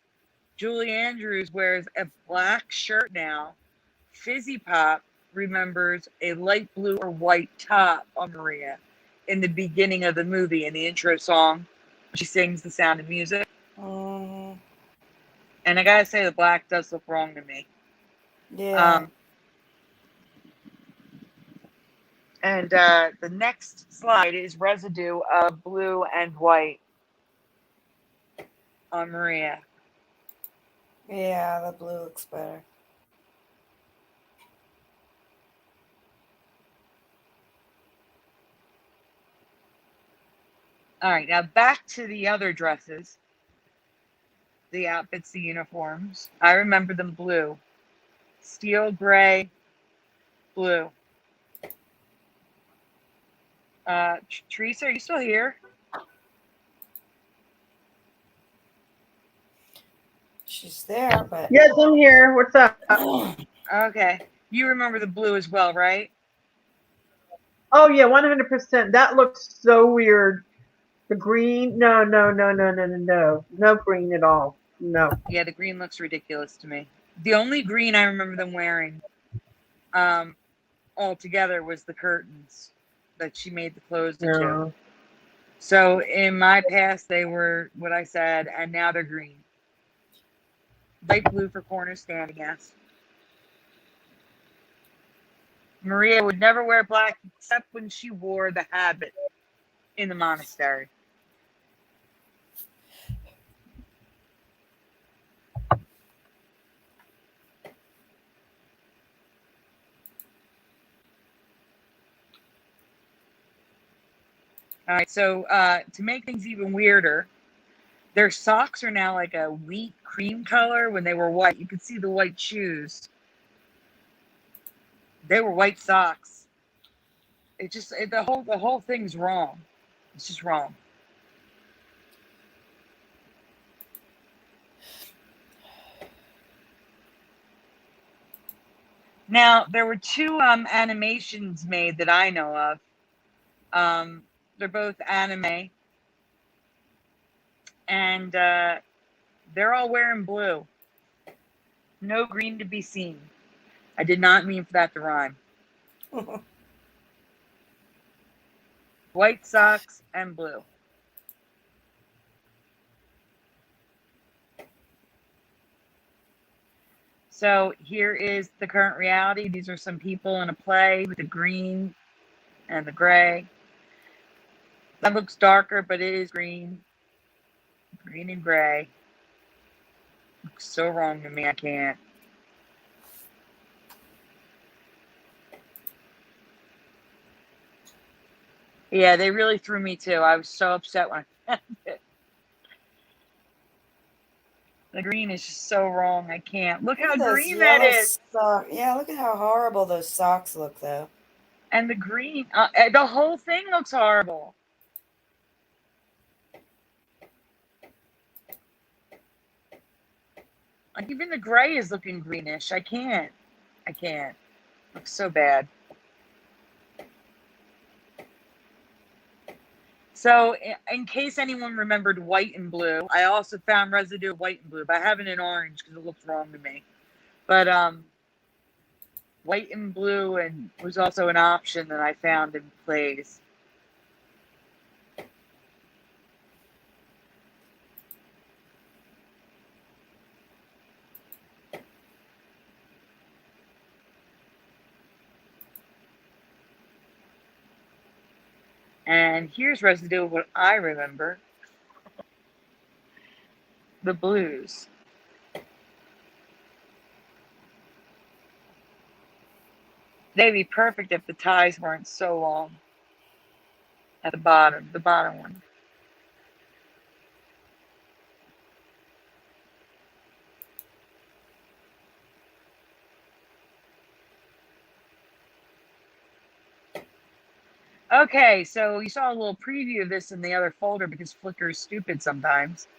Julie Andrews wears a black shirt now. Fizzy Pop remembers a light blue or white top on Maria in the beginning of the movie, in the intro song. She sings The Sound of Music. And I gotta say, the black does look wrong to me. Yeah. And the next slide is residue of blue and white on Maria. Yeah, the blue looks better. All right, now back to the other dresses, the outfits, the uniforms. I remember them blue. Steel gray, blue. Teresa, are you still here? She's there, but... Yes, I'm here. What's up? Okay. You remember the blue as well, right? Oh, yeah, 100%. That looks so weird. The green? No. No green at all. No. Yeah, the green looks ridiculous to me. The only green I remember them wearing all together was the curtains that she made the clothes into. So in my past, they were what I said, and now they're green. Light blue for corner stand, yes. Maria would never wear black except when she wore the habit in the monastery. All right, so to make things even weirder, their socks are now like a wheat cream color. When they were white, you could see the white shoes. They were white socks. The whole thing's wrong. It's just wrong. Now there were two animations made that I know of. They're both anime, and they're all wearing blue. No green to be seen. I did not mean for that to rhyme. White socks and blue. So here is the current reality. These are some people in a play with the green and the gray. That looks darker, but it is green. Green and gray. Looks so wrong to me, I can't. Yeah, they really threw me too. I was so upset when I found it. The green is just so wrong. I can't. Look how green that is. Yeah, look at how horrible those socks look, though. And the green, the whole thing looks horrible. Like even the gray is looking greenish. I can't. Looks so bad. So in case anyone remembered white and blue, I also found residue of white and blue, but I have it in orange because it looks wrong to me. But white and blue and was also an option that I found in plays. And here's residue of what I remember. The blues. They'd be perfect if the ties weren't so long. At the bottom one. Okay, so you saw a little preview of this in the other folder because Flickr is stupid sometimes.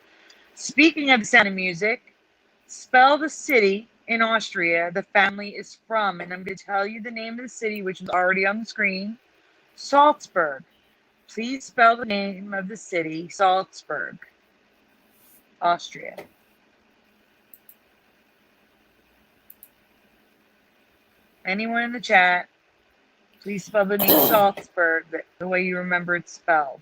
Speaking of The Sound of Music, spell the city in Austria the family is from. And I'm going to tell you the name of the city, which is already on the screen. Salzburg. Please spell the name of the city, Salzburg, Austria. Anyone in the chat, please spell the name Salzburg the way you remember it's spelled.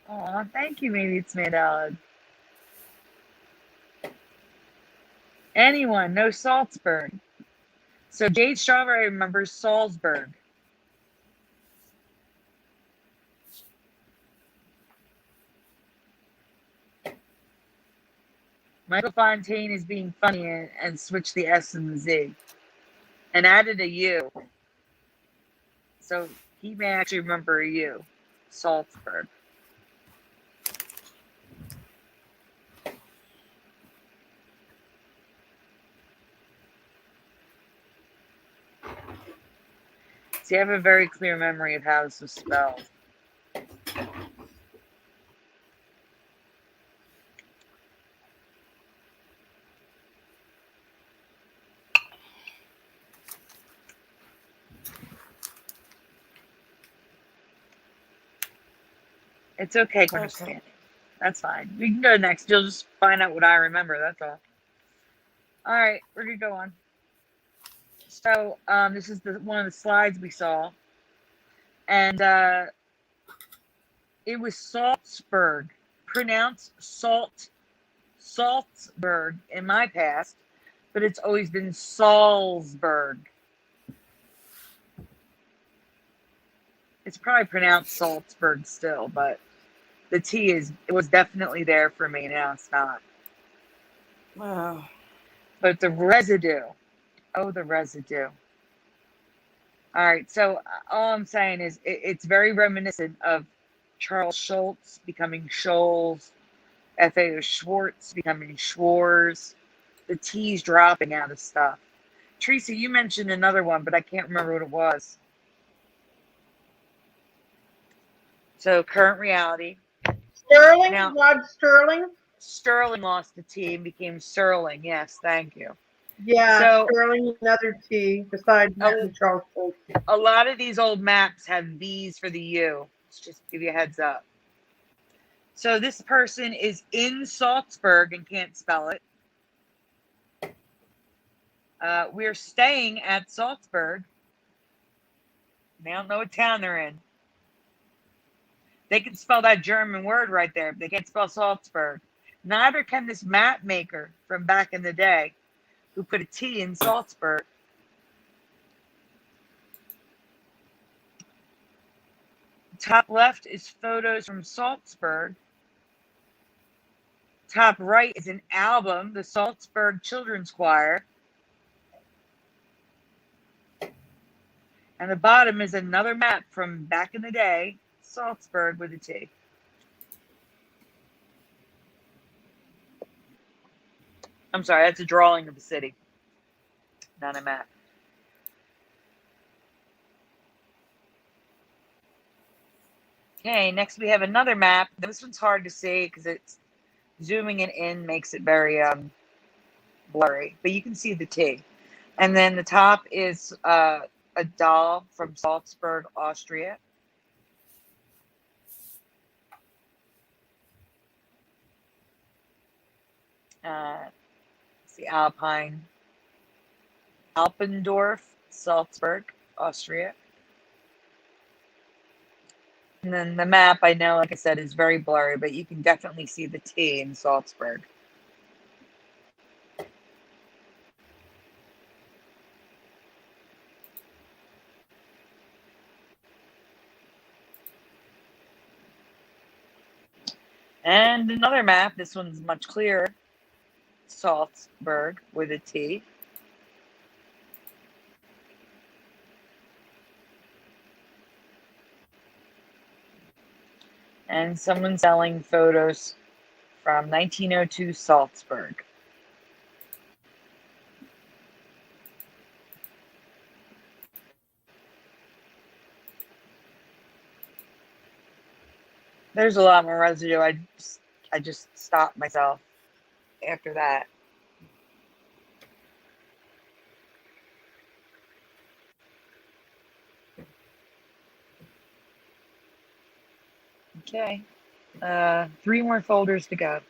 Oh, thank you. Maybe it's made out. Anyone? No Salzburg. So Jade Strawberry remembers Salzburg. Michael Fontaine is being funny and switched the S and the Z and added a U. So he may actually remember a U. Salzburg. See, I have a very clear memory of how this was spelled. It's okay, understanding. That's fine. We can go next. You'll just find out what I remember. That's all. All right, we're gonna go on. So this is one of the slides we saw, and it was Salzburg, pronounced Salzburg in my past, but it's always been Salzburg. It's probably pronounced Salzburg still, but The tea was definitely there for me. Now it's not. Wow. But the residue. Oh, the residue. All right. So all I'm saying is it's very reminiscent of Charles Schultz becoming Scholes, FAO Schwartz becoming Schwarz. The T's dropping out of stuff. Teresa, you mentioned another one, but I can't remember what it was. So current reality. Sterling, Now, Rod Sterling. Sterling lost the T and became Sterling. Yes, thank you. Yeah, So Sterling, another T besides Matt and Charles Schultz. a lot of these old maps have V's for the U. Let's just give you a heads up. So this person is in Salzburg and can't spell it. We're staying at Salzburg. They don't know what town they're in. They can spell that German word right there, but they can't spell Salzburg. Neither can this map maker from back in the day who put a T in Salzburg. Top left is photos from Salzburg. Top right is an album, the Salzburg Children's Choir. And the bottom is another map from back in the day, Salzburg with a T. I'm sorry, that's a drawing of the city, not a map. Okay, next we have another map. This one's hard to see because it's zooming it in makes it very blurry, but you can see the T. And then the top is a doll from Salzburg, Austria. It's the Alpendorf, Salzburg, Austria. And then the map, I know, like I said, is very blurry, but you can definitely see the T in Salzburg. And another map, this one's much clearer, Salzburg with a T. And someone selling photos from 1902 Salzburg. There's a lot more residue. I just stopped myself after that. Okay. 3 more folders to go.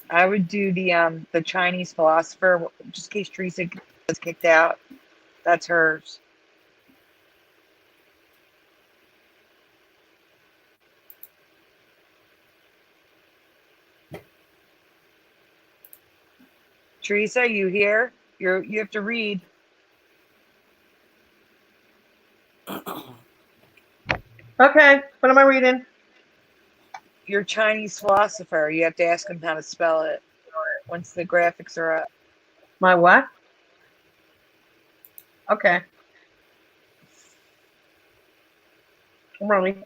I would do the Chinese philosopher, just in case Teresa gets kicked out. That's hers. Teresa, you here? You have to read. Okay, what am I reading? Your Chinese philosopher. You have to ask him how to spell it once the graphics are up. My what? Okay. I'm rolling.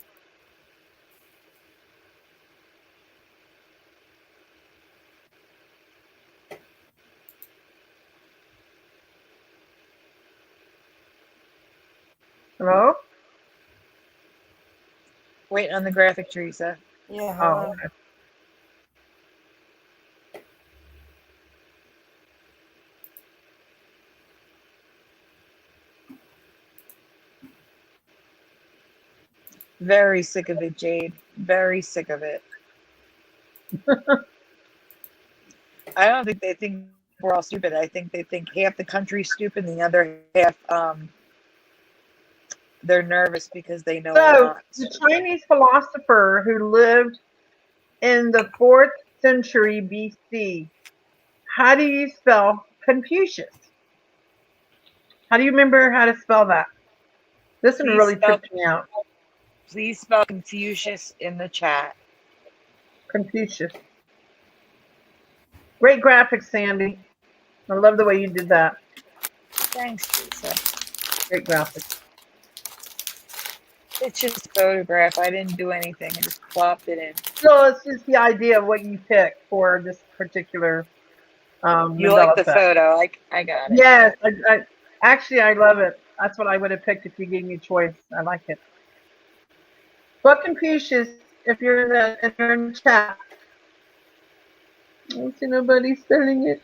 Hello? Wait on the graphic, Teresa. Yeah, hold Oh, on. okay. Very sick of it, Jade. Very sick of it. I don't think they think we're all stupid. I think they think half the country's stupid and the other half they're nervous because they know we're So, not. the Chinese philosopher who lived in the 4th century BC, how do you spell Confucius? How do you remember how to spell that? This one really tripped me out. Please spell Confucius in the chat. Confucius. Great graphics, Sandy. I love the way you did that. Thanks, Lisa. Great graphics. It's just a photograph. I didn't do anything. I just plopped it in. So it's just the idea of what you picked for this particular You Mandela like the Effect. photo. I got it. Yes. Actually, I love it. That's what I would have picked if you gave me a choice. I like it. But Confucius, if you're in the chat. I don't see nobody spelling it.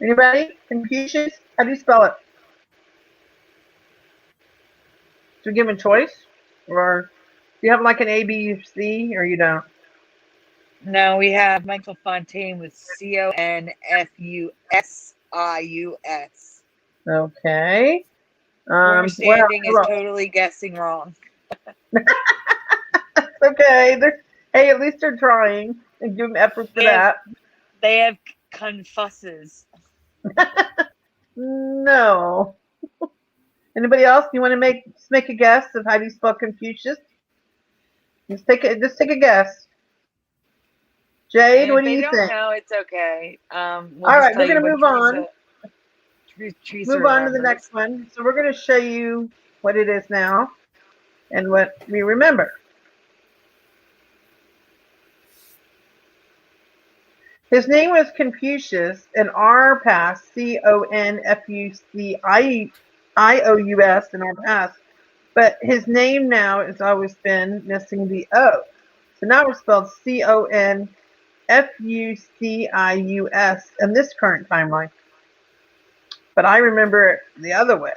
Anybody? Confucius? How do you spell it? Do you give a choice? Or do you have like an A, B, C, or you don't? No, we have Michael Fontaine with Confusius. Okay. Your understanding is totally guessing wrong. Okay. Hey, at least they're trying and give them effort for that. They have Confuses. No. Anybody else? You want to make a guess of how do you spell Confucius? Just take a guess. Jade, what do you think? No, it's okay. All right, we're gonna move on. Teresa move on to the next one. So we're gonna show you what it is now and what we remember. His name was Confucius, and R passed Confucius in our past, but his name now has always been missing the O. So now we're spelled Confucius in this current timeline. But I remember it the other way.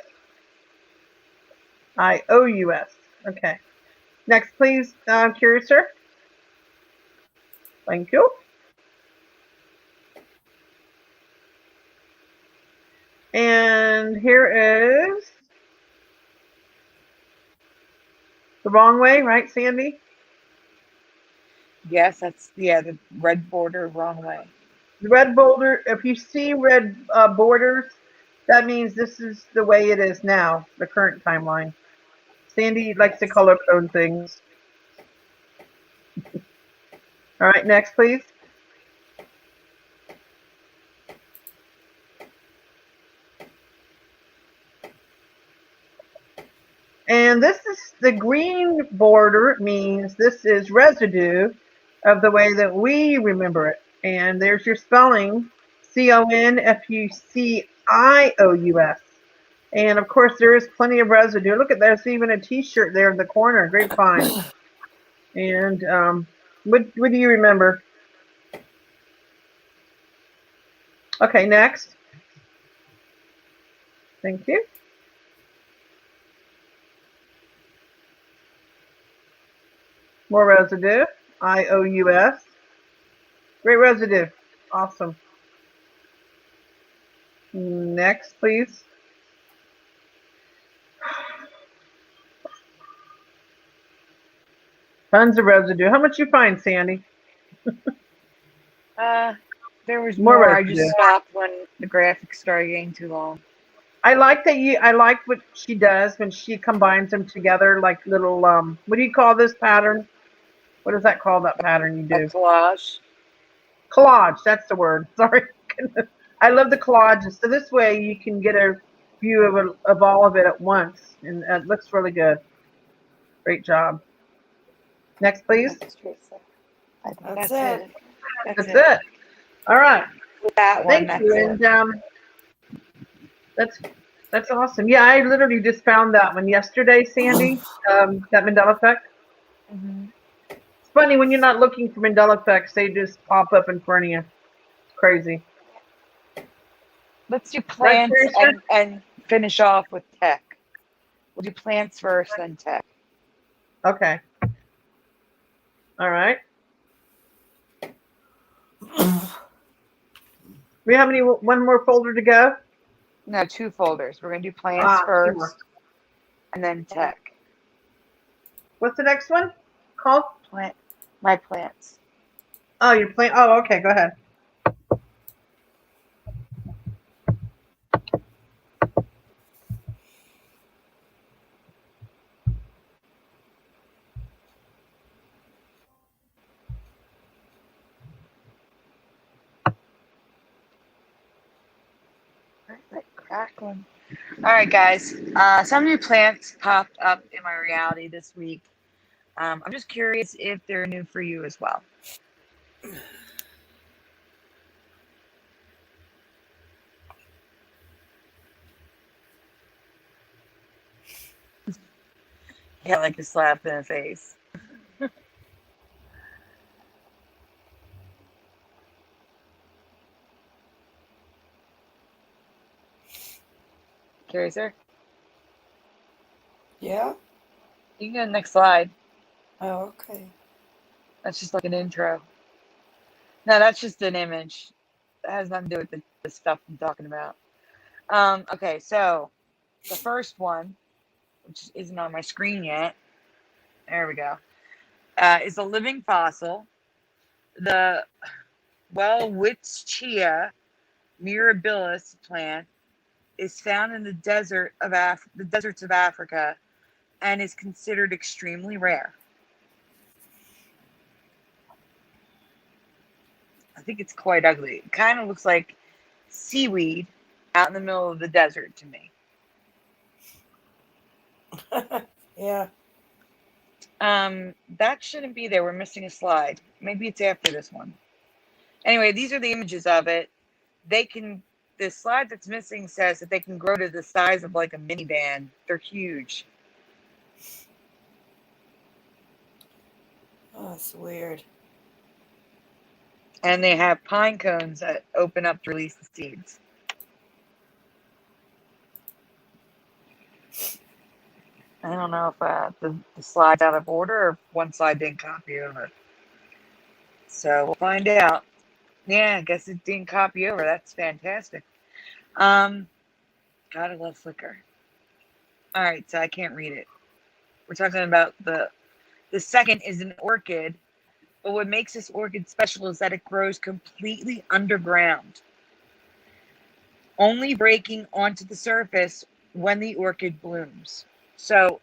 Ious. Okay. Next, please, Curiouser. Thank you. And here is the wrong way, right, Sandy? Yes, that's the red border, wrong way. The red border, if you see red borders, that means this is the way it is now, the current timeline. Sandy likes to color code things. All right, next, please. And this is the green border, means this is residue of the way that we remember it. And there's your spelling, Confucius. And of course, there is plenty of residue. Look at there's even a T-shirt there in the corner. Great find. And what do you remember? Okay, next. Thank you. More residue. Ious. Great residue. Awesome. Next, please. Tons of residue. How much you find, Sandy? There was more. I just stopped when the graphics started getting too long. I like what she does when she combines them together like little what do you call this pattern? What is that called, that pattern you do? A collage. Collage, that's the word. Sorry. I love the collages. So this way you can get a view of all of it at once. And it looks really good. Great job. Next, please. That's it. That's it. All right. That one, Thank you. And that's awesome. Yeah, I literally just found that one yesterday, Sandy. That Mandela Effect. Mm-hmm. It's funny when you're not looking for Mandela Effects, they just pop up in front of you. It's crazy. Let's do plants and finish off with tech. We'll do plants first, then tech. Okay. All right. We have one more folder to go? No, 2 folders. We're going to do plants first, and then tech. What's the next one called? My plants. Oh, your plant. Oh, okay. Go ahead. Crackling. All right, guys. Some new plants popped up in my reality this week. I'm just curious if they're new for you as well. Yeah, like a slap in the face. Curious, sir? Yeah? You can go to the next slide. Oh, okay. That's just like an intro. No, that's just an image. That has nothing to do with the stuff I'm talking about. Okay, so the first one, which isn't on my screen yet, there we go, is a living fossil. The Welwitschia mirabilis plant is found in the deserts of Africa and is considered extremely rare. I think it's quite ugly. It kind of looks like seaweed out in the middle of the desert to me. Yeah. That shouldn't be there. We're missing a slide. Maybe it's after this one. Anyway, these are the images of it. The slide that's missing says that they can grow to the size of like a minivan. They're huge. Oh, that's weird. And they have pine cones that open up to release the seeds. I don't know if the slide's out of order or if one slide didn't copy over. So we'll find out. Yeah, I guess it didn't copy over. That's fantastic. Gotta love Flickr. All right, so I can't read it. We're talking about the second is an orchid, but what makes this orchid special is that it grows completely underground, only breaking onto the surface when the orchid blooms. So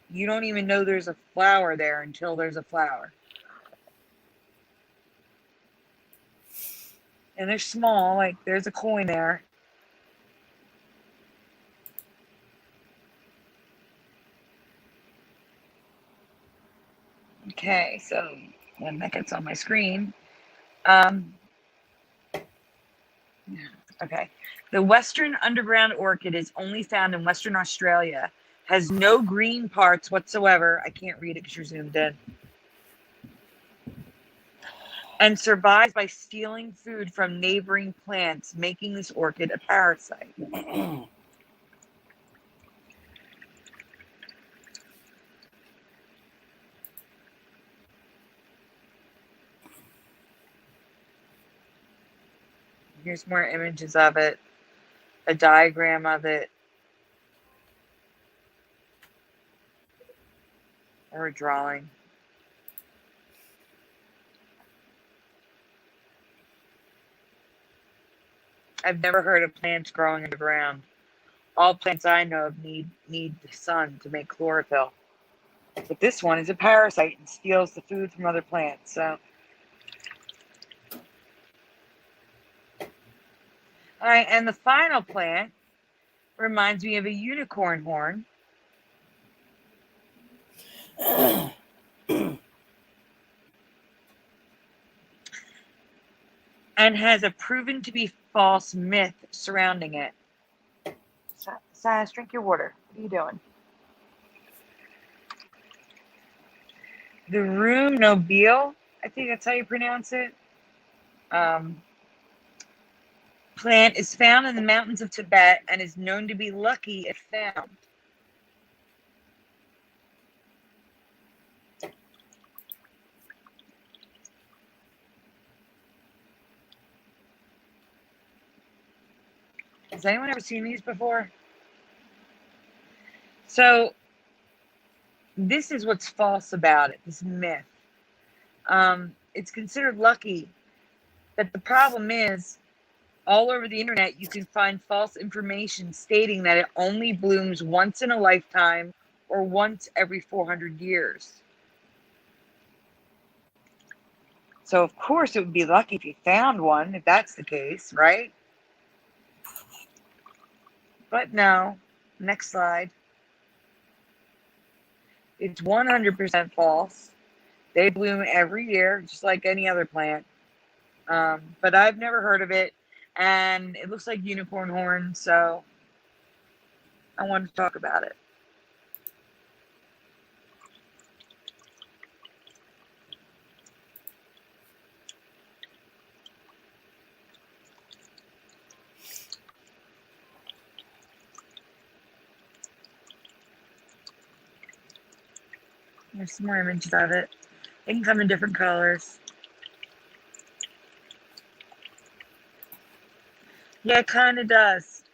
you don't even know there's a flower there until there's a flower. And they're small, like there's a coin there. Okay, so when that gets on my screen, okay. The Western underground orchid is only found in Western Australia, has no green parts whatsoever. I can't read it because you're zoomed in. And survives by stealing food from neighboring plants, making this orchid a parasite. Here's more images of it, a diagram of it, or a drawing. I've never heard of plants growing underground. All plants I know of need the sun to make chlorophyll. But this one is a parasite and steals the food from other plants. So, all right, and the final plant reminds me of a unicorn horn. And has a proven to be false myth surrounding it. Silas, drink your water. What are you doing? The room nobile, I think that's how you pronounce it. Plant is found in the mountains of Tibet and is known to be lucky if found. Has anyone ever seen these before? So this is what's false about it, this myth. It's considered lucky, but the problem is all over the internet you can find false information stating that it only blooms once in a lifetime or once every 400 years. So of course it would be lucky if you found one, if that's the case, right? But no. Next slide. It's 100% false. They bloom every year, just like any other plant. But I've never heard of it, and it looks like unicorn horn, so I wanted to talk about it. There's some more images of it. They can come in different colors. Yeah, it kind of does.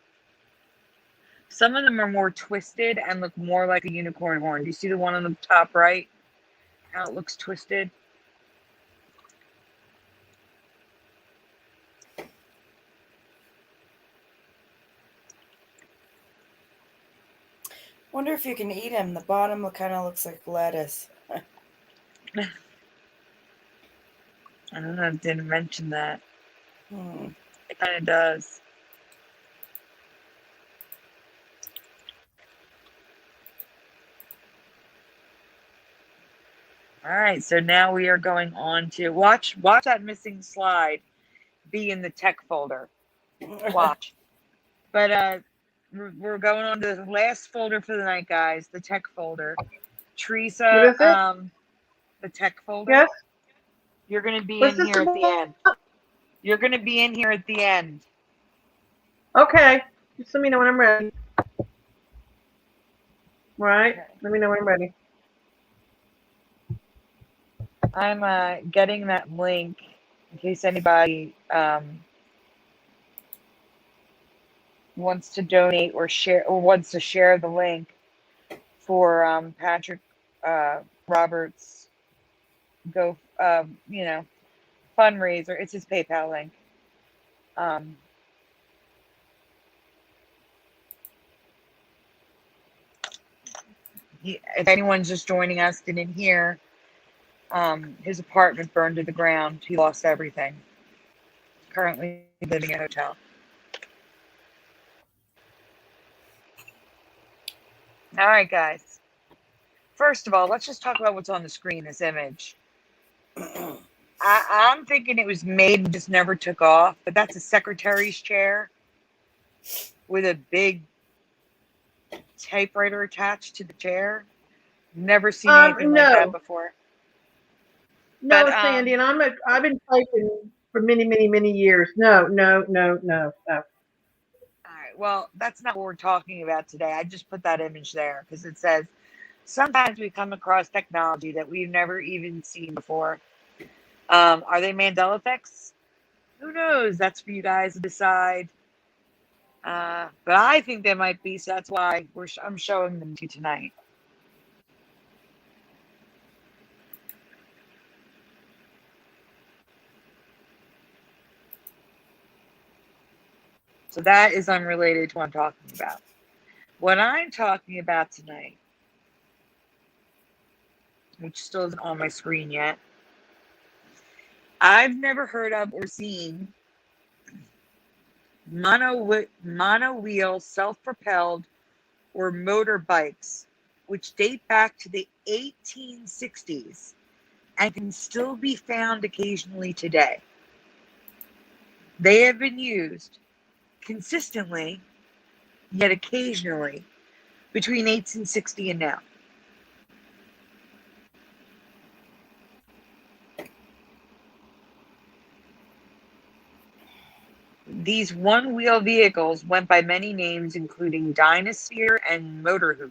Some of them are more twisted and look more like a unicorn horn. Do you see the one on the top right? How it looks twisted? Wonder if you can eat them. The bottom kind of looks like lettuce. I don't know. I didn't mention that. It kind of does. All right, so now we are going on to watch that missing slide be in the tech folder. Watch. But we're going on to the last folder for the night, guys. The tech folder. Teresa, What is it? the tech folder. Yes. You're going to be What's in this here at the about? end. You're going to be in here at the end. Okay. Just let me know when I'm ready. Right. Okay. Let me know when I'm ready. I'm getting that link in case anybody wants to donate or share or wants to share the link for Patrick Roberts go fundraiser. It's his PayPal link. If anyone's just joining us, didn't hear, his apartment burned to the ground. He lost everything. Currently living in a hotel. All right, guys. First of all, let's just talk about what's on the screen, this image. I'm thinking it was made and just never took off, but that's a secretary's chair with a big typewriter attached to the chair. Never seen anything like that before. No, But, Sandy, and I've been typing for many, many, many years. No. All right, well, that's not what we're talking about today. I just put that image there because it says, sometimes we come across technology that we've never even seen before. Are they Mandela effects? Who knows? That's for you guys to decide. But I think they might be, so that's why I'm showing them to you tonight. So that is unrelated to what I'm talking about. What I'm talking about tonight, which still isn't on my screen yet, I've never heard of or seen monowheel self-propelled or motorbikes, which date back to the 1860s and can still be found occasionally today. They have been used consistently, yet occasionally, between 1860 and now. These one-wheel vehicles went by many names, including Dynasphere and Motorhoop.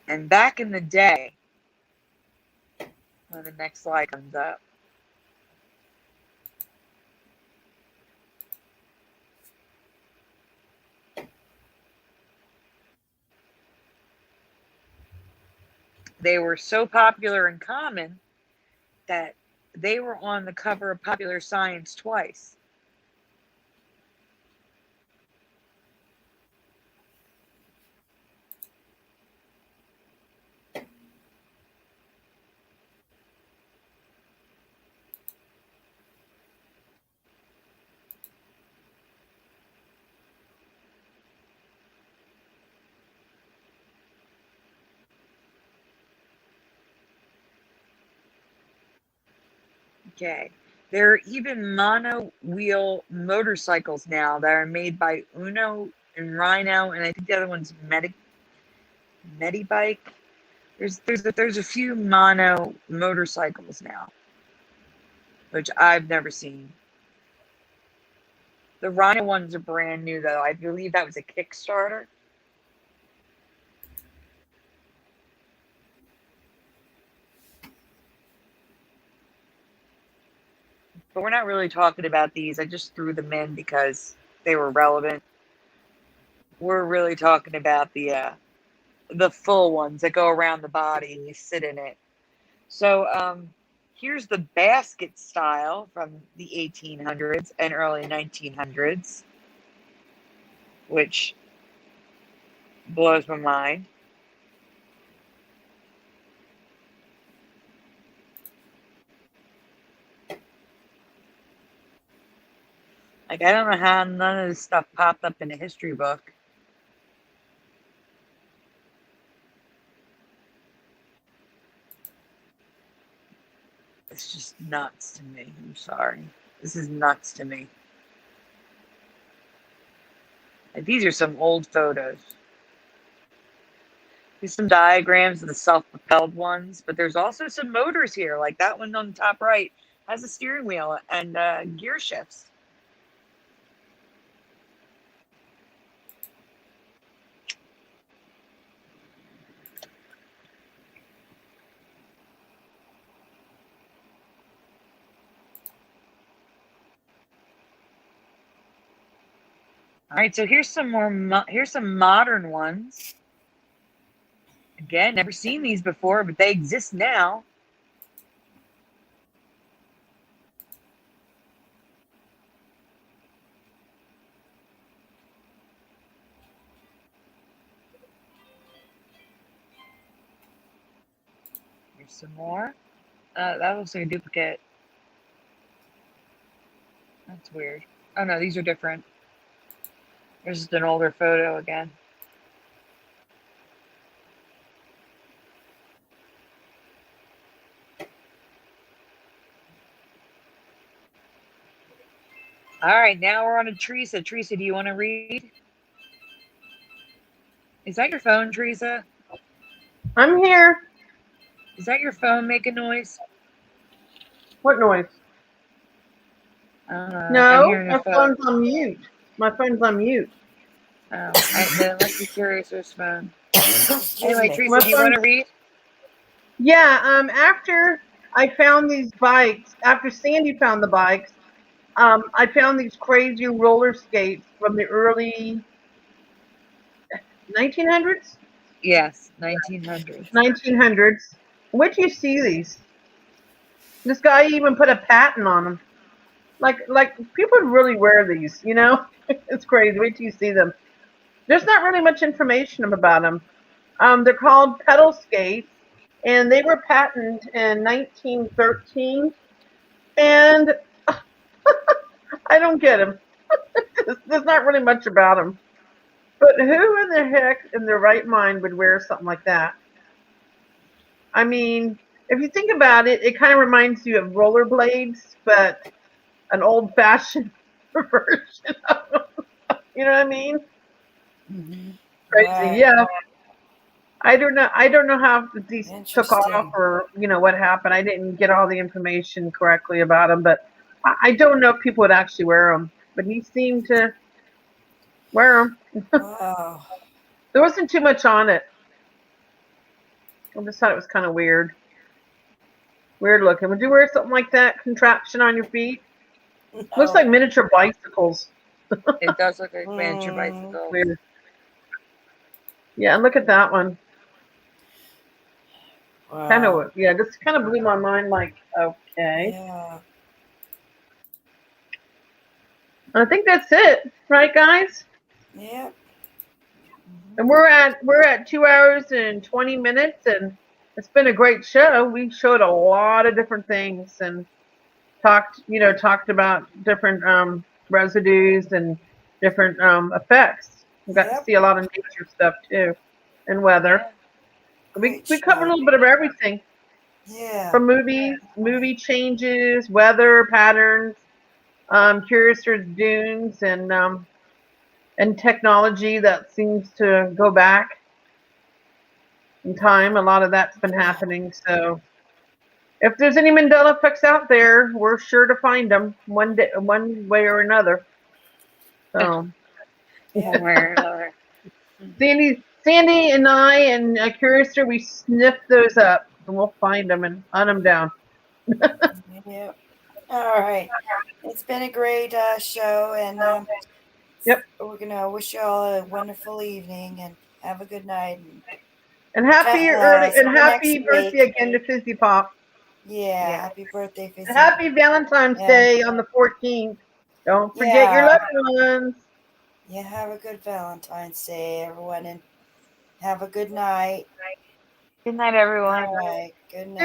And back in the day, when the next slide comes up, they were so popular and common that they were on the cover of Popular Science twice. Okay. There are even mono-wheel motorcycles now that are made by Uno and Rhino, and I think the other one's Medibike. There's a few mono motorcycles now, which I've never seen. The Rhino ones are brand new, though. I believe that was a Kickstarter. But we're not really talking about these. I just threw them in because they were relevant. We're really talking about the full ones that go around the body and you sit in it. So here's the basket style from the 1800s and early 1900s, which blows my mind. Like, I don't know how none of this stuff popped up in a history book. It's just nuts to me. I'm sorry. This is nuts to me. Like, these are some old photos. There's some diagrams of the self-propelled ones, but there's also some motors here. Like that one on the top right has a steering wheel and gear shifts. All right, so here's some more. Here's some modern ones. Again, never seen these before, but they exist now. Here's some more. That looks like a duplicate. That's weird. Oh no, these are different. There's just an older photo again. All right, now we're on to Teresa. Teresa, do you want to read? Is that your phone, Teresa? I'm here. Is that your phone making noise? What noise? I'm No, hearing my a phone. phone's on mute. My phone's on mute. Oh, then let's be Curious's phone. Anyway, me. Teresa, do you want to read? Yeah, after I found these bikes, after Sandy found the bikes, I found these crazy roller skates from the early 1900s? Yes, 1900s. 1900s. Where'd you see these? This guy even put a patent on them. Like people really wear these, you know? It's crazy. Wait till you see them. There's not really much information about them. They're called pedal skates, and they were patented in 1913. And I don't get them. There's not really much about them. But who in the heck in their right mind would wear something like that? I mean, if you think about it, it kind of reminds you of rollerblades, but an old-fashioned version of them. You know what I mean? Mm-hmm. Crazy, Right. yeah. I don't know. I don't know how these took off Interesting. or what happened. I didn't get all the information correctly about them, but I don't know if people would actually wear them. But he seemed to wear them. Wow. There wasn't too much on it. I just thought it was kind of weird. Weird looking. Would you wear something like that? Contraption on your feet? No. Looks like miniature bicycles. It does look like miniature bicycle. Weird. Yeah, and look at that one. Wow. Kind of, yeah, this kind of blew my mind. Like, okay. Yeah. I think that's it, right, guys? Yep. And we're at 2 hours and 20 minutes, and it's been a great show. We showed a lot of different things and talked about different residues and different effects. We got to see a lot of nature stuff too, and weather. Great We covered a show. little bit of everything. Yeah. from movie changes, weather patterns, Curiouser's dunes, and technology that seems to go back in time. A lot of that's been happening. So if there's any Mandela effects out there, we're sure to find them one way or another. So Yeah. Where, Sandy and I and Curiouser, we sniff those up and we'll find them and hunt them down. Yeah. All right. It's been a great show, and Yep. we're gonna wish you all a wonderful evening and have a good night. And happy See you next birthday week. again to Fizzy Pop. Yeah. Happy birthday, Fizzy. And happy Valentine's Yeah. Day on the 14th. Don't forget your Yeah. loved ones. Yeah. Have a good Valentine's Day, everyone, and have a good night. good night, everyone. All right. Good Good night. night.